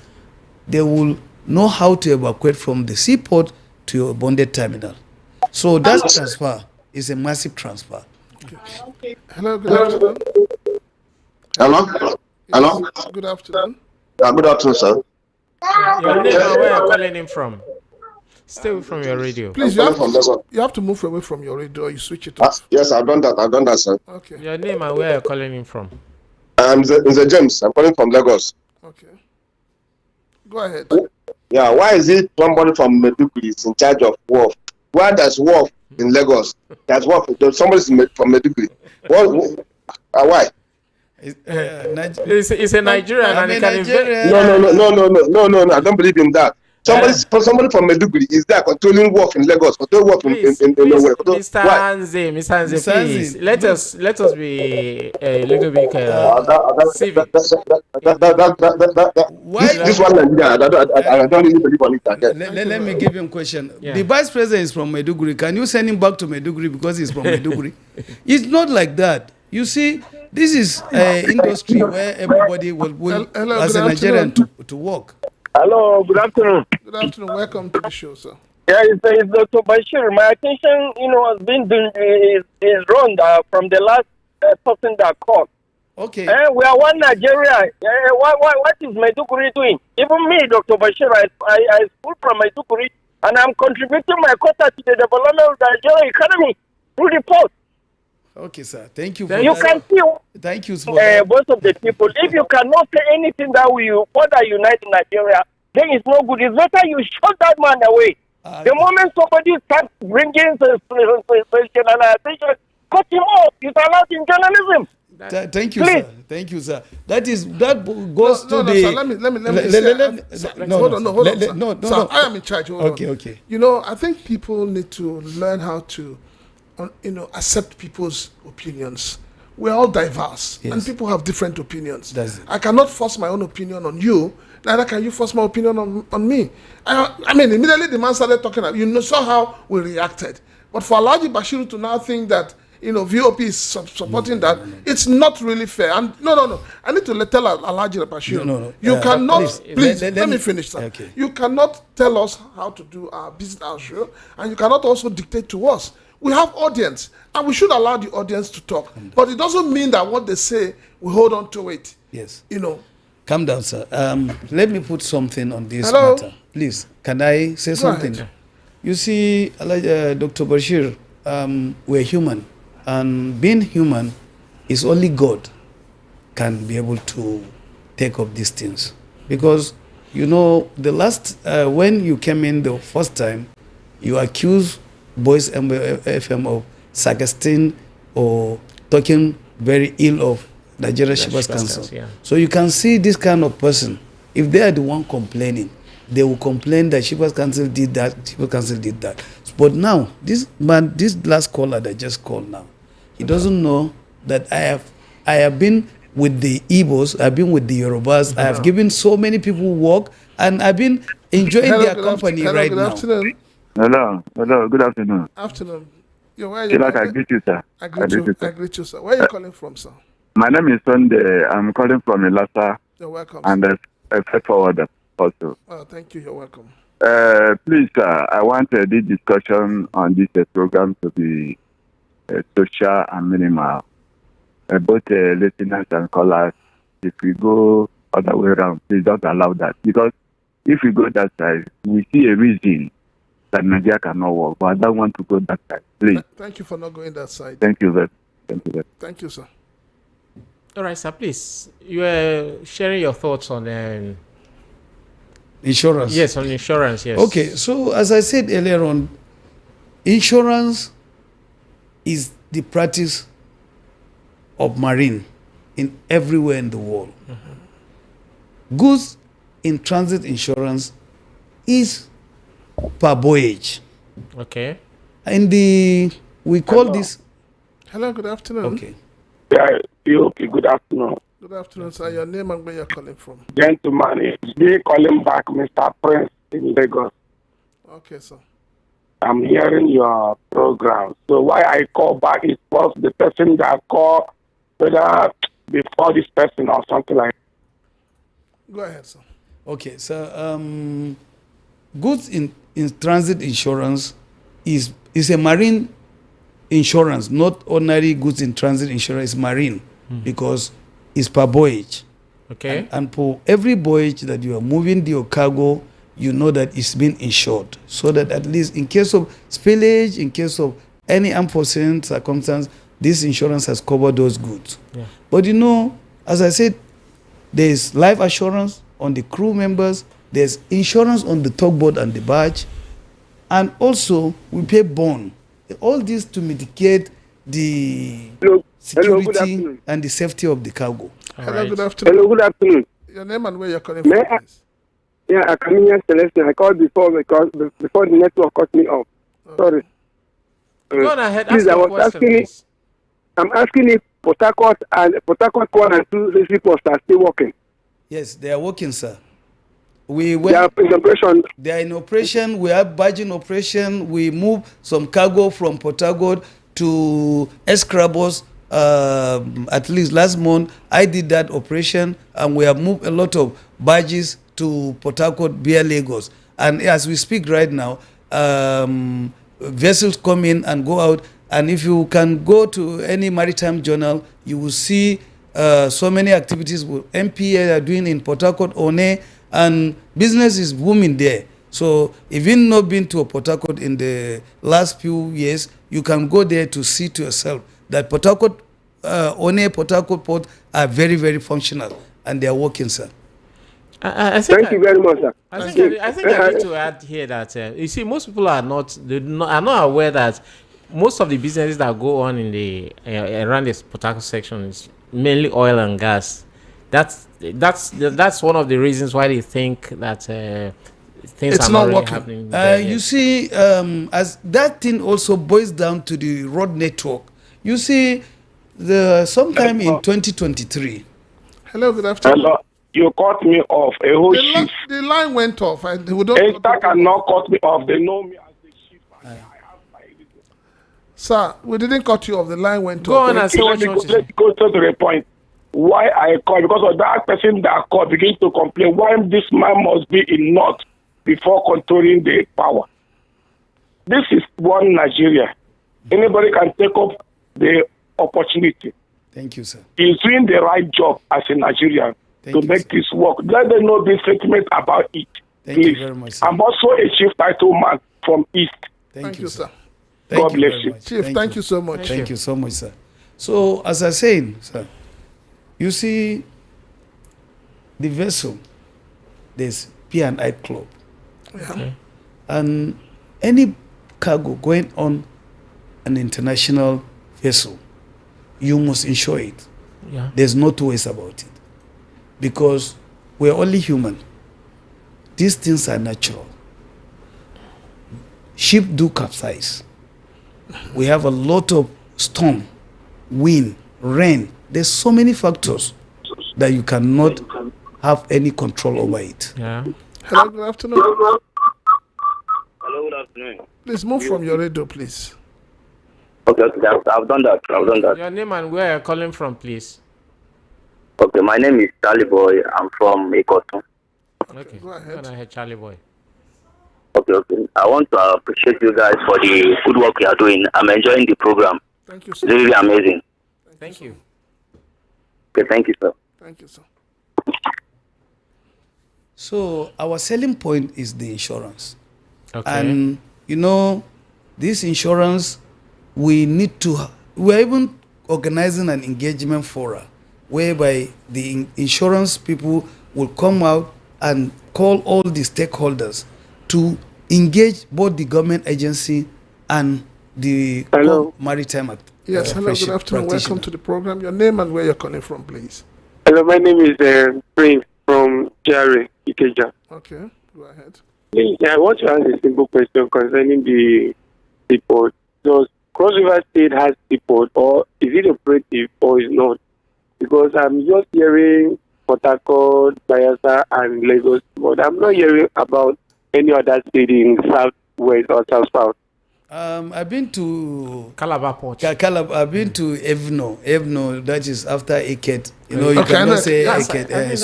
they will know how to evacuate from the seaport to your bonded terminal. So that transfer is a massive transfer. Okay. Hello, good afternoon. Hello? Hello? Good afternoon. Good afternoon, sir. Your name and where you're calling him from? Stay away from your radio. Please, you have to move away from your radio. You switch it off. Yes, I've done that, sir. Okay. Your name and where you're calling him from? Mr. James. I'm calling from Lagos. Okay. Go ahead. Yeah, why is it somebody from Meduguri is in charge of wharf? Why there's wharf in Lagos? There's wharf. Somebody from Meduguri. Why? It's a Nigerian and it can No, I don't believe in that. Somebody from Meduguri is there controlling wharf in Lagos, controlling wharf in nowhere. Mr. Hanze, please let us be a little bit civic. Why? This one I don't really believe on it. Let me give him a question. Yeah. The vice president is from Meduguri. Can you send him back to Meduguri because he's from Meduguri? It's not like that. You see, this is an industry where everybody will as a Nigerian to work. Hello, good afternoon. Good afternoon. Welcome to the show, sir. Yeah, it's Dr. Bashir. My attention, has been is drawn from the last person that called. Okay. We are one Nigeria. What is Maiduguri doing? Even me, Dr. Bashir, I school from Maiduguri, and I'm contributing my quota to the development of the Nigerian economy through the port. Okay, sir. Thank you. You can see. Thank you, sir. Most of the people, if you cannot say anything that will further unite Nigeria, then it's no good. It's better you shut that man away. The moment somebody starts bringing sensationalization, cut him off. It's allowed in journalism. Thank you, please. Sir. Thank you, sir. That goes to the. Sir, let me hold on. Sir, I am in charge. Hold on. Okay. I think people need to learn how to, accept people's opinions. We're all diverse, and people have different opinions. I cannot force my own opinion on you. Neither can you force my opinion on me. I mean, immediately the man started talking. You saw how we reacted. But for Alhaji Bashiru to now think that VOP is supporting that, it's not really fair. And no. I need to tell Alhaji Bashiru. No. You cannot. Please let me finish, sir. Okay. You cannot tell us how to do our business, our show, and you cannot also dictate to us. We have audience, and we should allow the audience to talk. But it doesn't mean that what they say, we hold on to it. Yes. Calm down, sir. Let me put something on this Hello? matter. Please, can I say something? Right. You see, Dr. Bashir, we're human. And being human is only God can be able to take up these things. Because, the last, when you came in the first time, you accused Boys FM of sarcastic or talking very ill of Nigeria Shippers Council. Yeah. So you can see this kind of person, if they are the one complaining, they will complain that Shippers Council did that, Shippers Council did that. But now, this last caller that just called now, he doesn't know that I have been with the Igbos, I've been with the Yorubas, I have given so many people work, and I've been enjoying their company right now. Afternoon. Hello, good afternoon. Afternoon. Where are you? I greet you, sir. I greet you, sir. Where are you calling from, sir? My name is Sunday. I'm calling from Ilasa. You're welcome. And a freight forwarder. also. Oh, thank you. You're welcome. Please, I want this discussion on this program to be social and minimal. Both listeners and callers, if we go other way around, please don't allow that. Because if we go that side, we see a reason that Nigeria cannot work. But I don't want to go that side. Please. Thank you for not going that side. Thank you very much. Thank you very much. Thank you, sir. All right, sir, please. You were sharing your thoughts on Insurance. yes, on insurance, yes. Okay, so as I said earlier on, insurance is the practice of marine in everywhere in the world. Goods in transit insurance is per voyage. Okay. And we call this. Hello, good afternoon. Okay. Yeah, okay, good afternoon. Good afternoon, sir. Your name and where you're calling from? Gentlemen, it's me calling back, Mr. Prince in Lagos. Okay, sir. I'm hearing your program. So why I call back is because the person that called, whether before this person or something like that. Go ahead, sir. Okay, so goods in transit insurance is a marine insurance, not ordinary goods in transit insurance. Is marine because it's per voyage. Okay. And for every voyage that you are moving your cargo, you know that it's been insured, so that at least in case of spillage, in case of any unforeseen circumstance, this insurance has covered those goods. Yeah. But you know, as I said, there's life assurance on the crew members, there's insurance on the tugboat and the barge, and also we pay bond. All this to mitigate the security and the safety of the cargo. Hello, good afternoon. Hello, good afternoon. Your name and where you're calling from, please? Yeah, I come here, Celestine. I called before because before the network cut me off. Sorry. Go on ahead. Please, Ask your question, please. I'm asking if Port Harcourt 1 and 2 reports are still working. Yes, they are working, sir. They are in operation. They are in operation. We have barging operation. We move some cargo from Port Harcourt to Escrabos. At least last month, I did that operation, and we have moved a lot of barges to Port Harcourt via Lagos. And as we speak right now, vessels come in and go out. And if you can go to any maritime journal, you will see so many activities with MPA are doing in Port Harcourt, One, and business is booming there. So if you've not been to Port Harcourt in the last few years, you can go there to see to yourself that Port Harcourt, One, Port Harcourt Port are very, very functional, and they are working, sir. Thank you very much, sir. I think I need to add here that you see, most people are not aware that most of the businesses that go on in the around this Port Harcourt section is mainly oil and gas. That's one of the reasons why they think that things It's are not really working. happening. There, You see, as that thing also boils down to the road network. You see, sometime in 2023. Hello, good afternoon. Hello. You cut me off. A whole shift. The line went off. We don't. Esta cannot cut me off. They know me as the chief. I have my everything. Sir, we didn't cut you off. The line went Go off. on and say what you want to say. Let's go to the point. Why I call, because of that person that called begins to complain why this man must be in North before controlling the power. This is one Nigeria. Anybody can take up the opportunity. Thank you, sir. He's doing the right job as a Nigerian to make this work. Let them know the statement about it. Thank you very much, sir. I'm also a chief title man from East. Thank you, sir. God bless you. Chief, thank you so much. Thank you so much, sir. So, as I was saying, sir, you see, the vessel, there's P&I Club. Yeah. Okay. And any cargo going on an international vessel, you must insure it. Yeah. There's no two ways about it. Because we're only human. These things are natural. Ship do capsize. We have a lot of storm, wind, rain. There's so many factors that you cannot have any control over it. Yeah. Hello, good afternoon. Hello, good afternoon. Please move from your radio, please. Okay, I've done that. Your name and where you're calling from, please. Okay, my name is Charlie Boy. I'm from Ikoton. Okay, go ahead. Go ahead, Charlie boy. Okay. I want to appreciate you guys for the good work you are doing. I'm enjoying the program. Thank you, It's sir. really amazing. Thank you. Okay, thank you, sir. Thank you, sir. So our selling point is the insurance. Okay. And you know, this insurance, we're even organizing an engagement forum whereby the insurance people will come out and call all the stakeholders to engage both the government agency and the maritime Yes, hello, good afternoon. Welcome to the program. Your name and where you're calling from, please. Hello, my name is Prince from Jerry, Ikeja. Okay, go ahead. Please, I want to ask a simple question concerning the seaport. Does Cross River State has seaport, or is it operative, or is not? Because I'm just hearing Port Harcourt, Bayelsa, and Lagos, but I'm not hearing about any other state in southwest or south. I've been to Calabar Port. I've been to Evno, that is after Eket. You know, you cannot say Eket. It's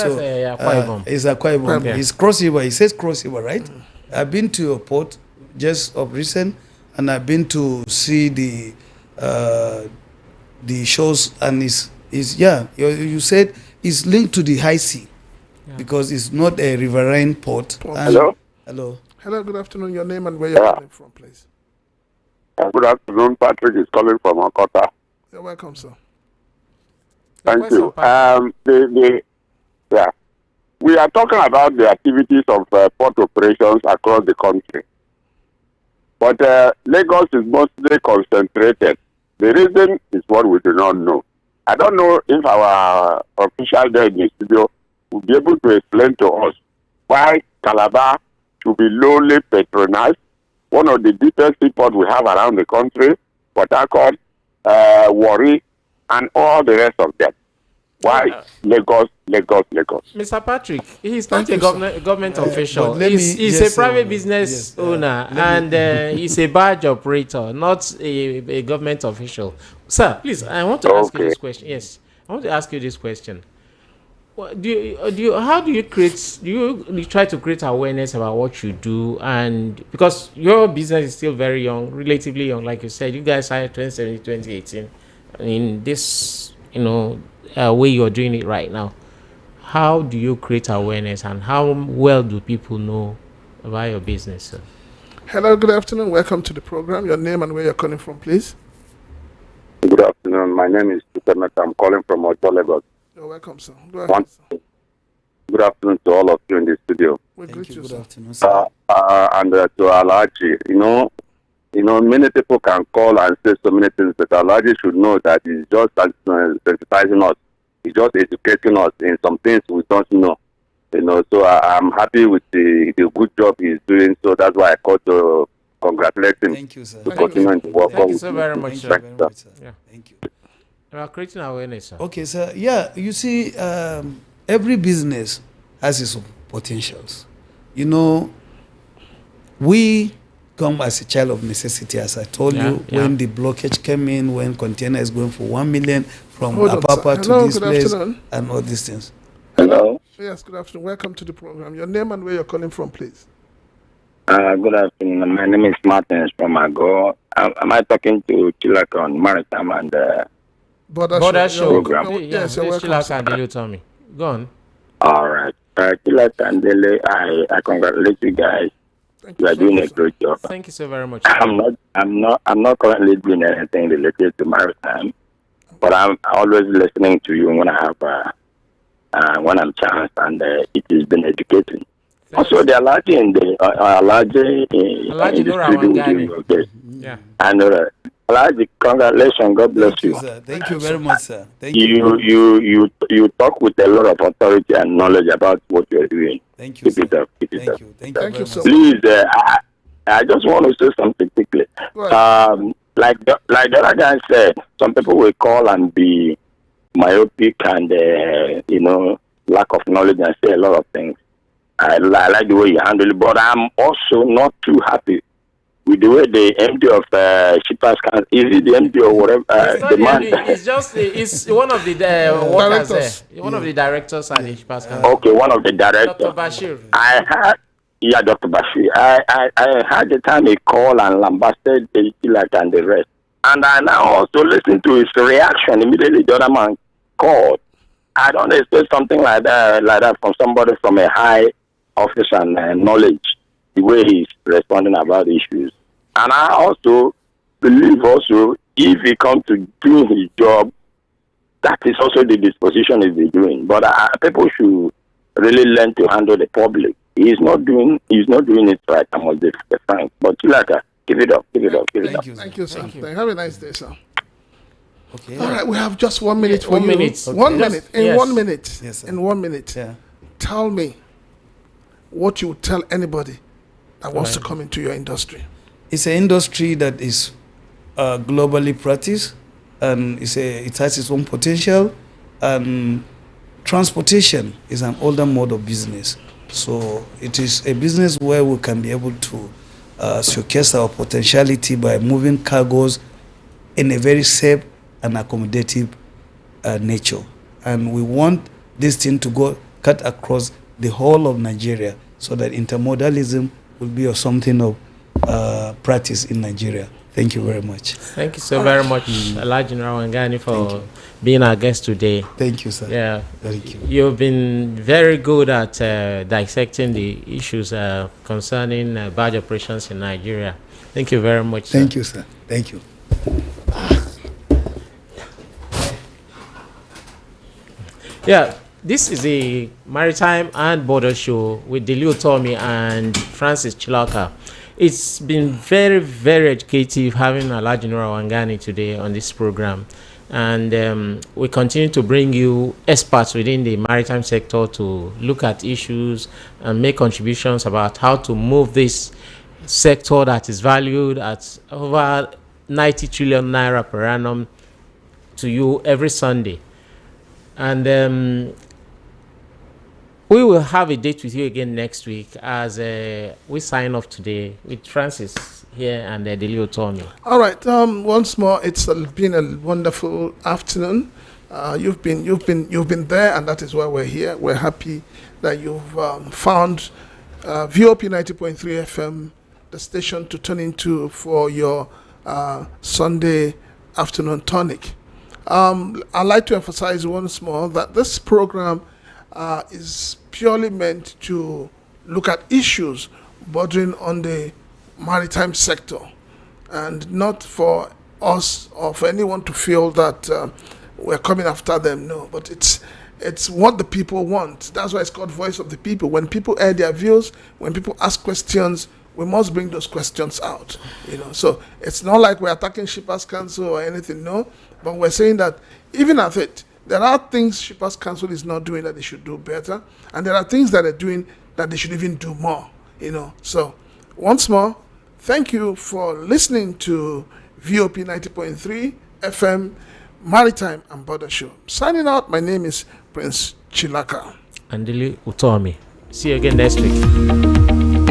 Akwa Ibom. Yeah. It's Cross River. It says Cross River, right? I've been to a port just of recent, and I've been to see the shows, and you said it's linked to the high sea because it's not a riverine port. Hello? Hello, good afternoon. Your name and where you're calling from, please. Good afternoon. Patrick is calling from Okota. You're welcome, sir. Thank you. We are talking about the activities of port operations across the country. But Lagos is mostly concentrated. The reason is what we do not know. I don't know if our official there in the studio will be able to explain to us why Calabar should be lowly patronized, one of the deepest seaports we have around the country, Port Harcourt, Warri, and all the rest of them. Why Lagos? Mr. Patrick, he's not a government official. He's a private business owner, and he's a barge operator, not a government official. Sir, please, I want to ask you this question. Yes, I want to ask you this question. How do you try to create awareness about what you do? And because your business is still very young, relatively young, like you said, you guys started 2017, 2018. In this, way you're doing it right now, how do you create awareness, and how well do people know about your business, sir? Hello, good afternoon. Welcome to the program. Your name and where you're calling from, please. Good afternoon. My name is Tutemet. I'm calling from Ojo, Lagos. You're welcome, sir. Go ahead, sir. Good afternoon to all of you in the studio. Thank you, good sir. afternoon, sir. And to Alaji, many people can call and say so many things, but Alaji should know that he's just sensitizing us. He's just educating us in some things we don't know. So I'm happy with the good job he's doing. So that's why I called to congratulate him. Thank you, sir. Thank you so very much, sir. Yeah. Thank you. We are creating awareness, sir. Okay, sir. Yeah, you see, every business has its potentials. We come as a child of necessity, as I told you, when the blockage came in, when container is going for 1 million from Apapa to this place, and all these things. Hello? Yes, good afternoon. Welcome to the program. Your name and where you're calling from, please. Good afternoon. My name is Martin from Ago. Am I talking to Chilakon, Maritime, and Border show program? Yes, you're welcome. Chilakon, tell me. Go on. All right. Chilakon, I congratulate you guys. You are doing a great job. Thank you so very much. I'm not currently doing anything related to Maritime, but I'm always listening to you when I have when I'm chance, and it has been educating. Also, the Alaji in the studio. Yeah. And Alaji, congratulations. God bless you. Sir. Thank you very much, sir. Thank you. You talk with a lot of authority and knowledge about what you're doing. Thank you. Keep it up. Thank you so Please, I just want to say something quickly. Like the other guy said, some people will call and be myopic and lack of knowledge and say a lot of things. I like the way you handle it, but I'm also not too happy with the way the MD of Shippers can, is it the MD or whatever? It's not The the man. MD, it's just it's one of the workers there. One of the directors at the Shippers Council. Okay, one of the directors. Dr. Bashir. I had, yeah, Dr. Bashir. I had the time he called and lambasted the Tilak and the rest. And I now also listened to his reaction immediately. The other man called. I don't expect something like that from somebody from a high office and knowledge, the way he's responding about issues. And I also believe also, if he comes to do his job, that is also the disposition he's doing. But people should really learn to handle the public. He's not doing it right. I must be frank. But Tilaka, give it up. Thank you, sir. Have a nice day, sir. Okay. All right, we have just 1 minute for 1 you. minute. Okay. 1 minute. In Yes. 1 minute. Yes, sir. In 1 minute. Yeah. Tell me what you would tell anybody that wants to come into your industry. It's an industry that is globally practiced, and it has its own potential. And transportation is an older mode of business, so it is a business where we can be able to showcase our potentiality by moving cargoes in a very safe and accommodative nature. And we want this thing to cut across the whole of Nigeria, so that intermodalism will be something of practice in Nigeria. Thank you very much. Thank you so very much, Alhaji Wangani, for being our guest today. Thank you, sir. Yeah, Thank you. You've been very good at dissecting the issues concerning barge operations in Nigeria. Thank you very much. Thank you, sir. Thank you. Yeah, this is the Maritime and Border Show with Delio Tommy and Francis Chilaka. It's been very, very educative having Alhaji Wangani today on this program. And we continue to bring you experts within the maritime sector to look at issues and make contributions about how to move this sector that is valued at over 90 trillion naira per annum to you every Sunday. And we will have a date with you again next week as we sign off today with Francis here and Delio Tommy. All right. Once more, it's been a wonderful afternoon. You've been there, and that is why we're here. We're happy that you've found VOP 90.3 FM, the station to turn into for your Sunday afternoon tonic. I'd like to emphasize once more that this program is purely meant to look at issues bordering on the maritime sector, and not for us or for anyone to feel that we're coming after them. No, but it's what the people want. That's why it's called Voice of the People. When people air their views, when people ask questions, we must bring those questions out. So it's not like we're attacking Shippers Council or anything, no. But we're saying that even at it, there are things Shippers Council is not doing that they should do better, and there are things that they're doing that they should even do more. So once more, thank you for listening to VOP 90.3 FM Maritime and Border Show. Signing out, my name is Prince Chilaka. And Delio Tommy. See you again next week.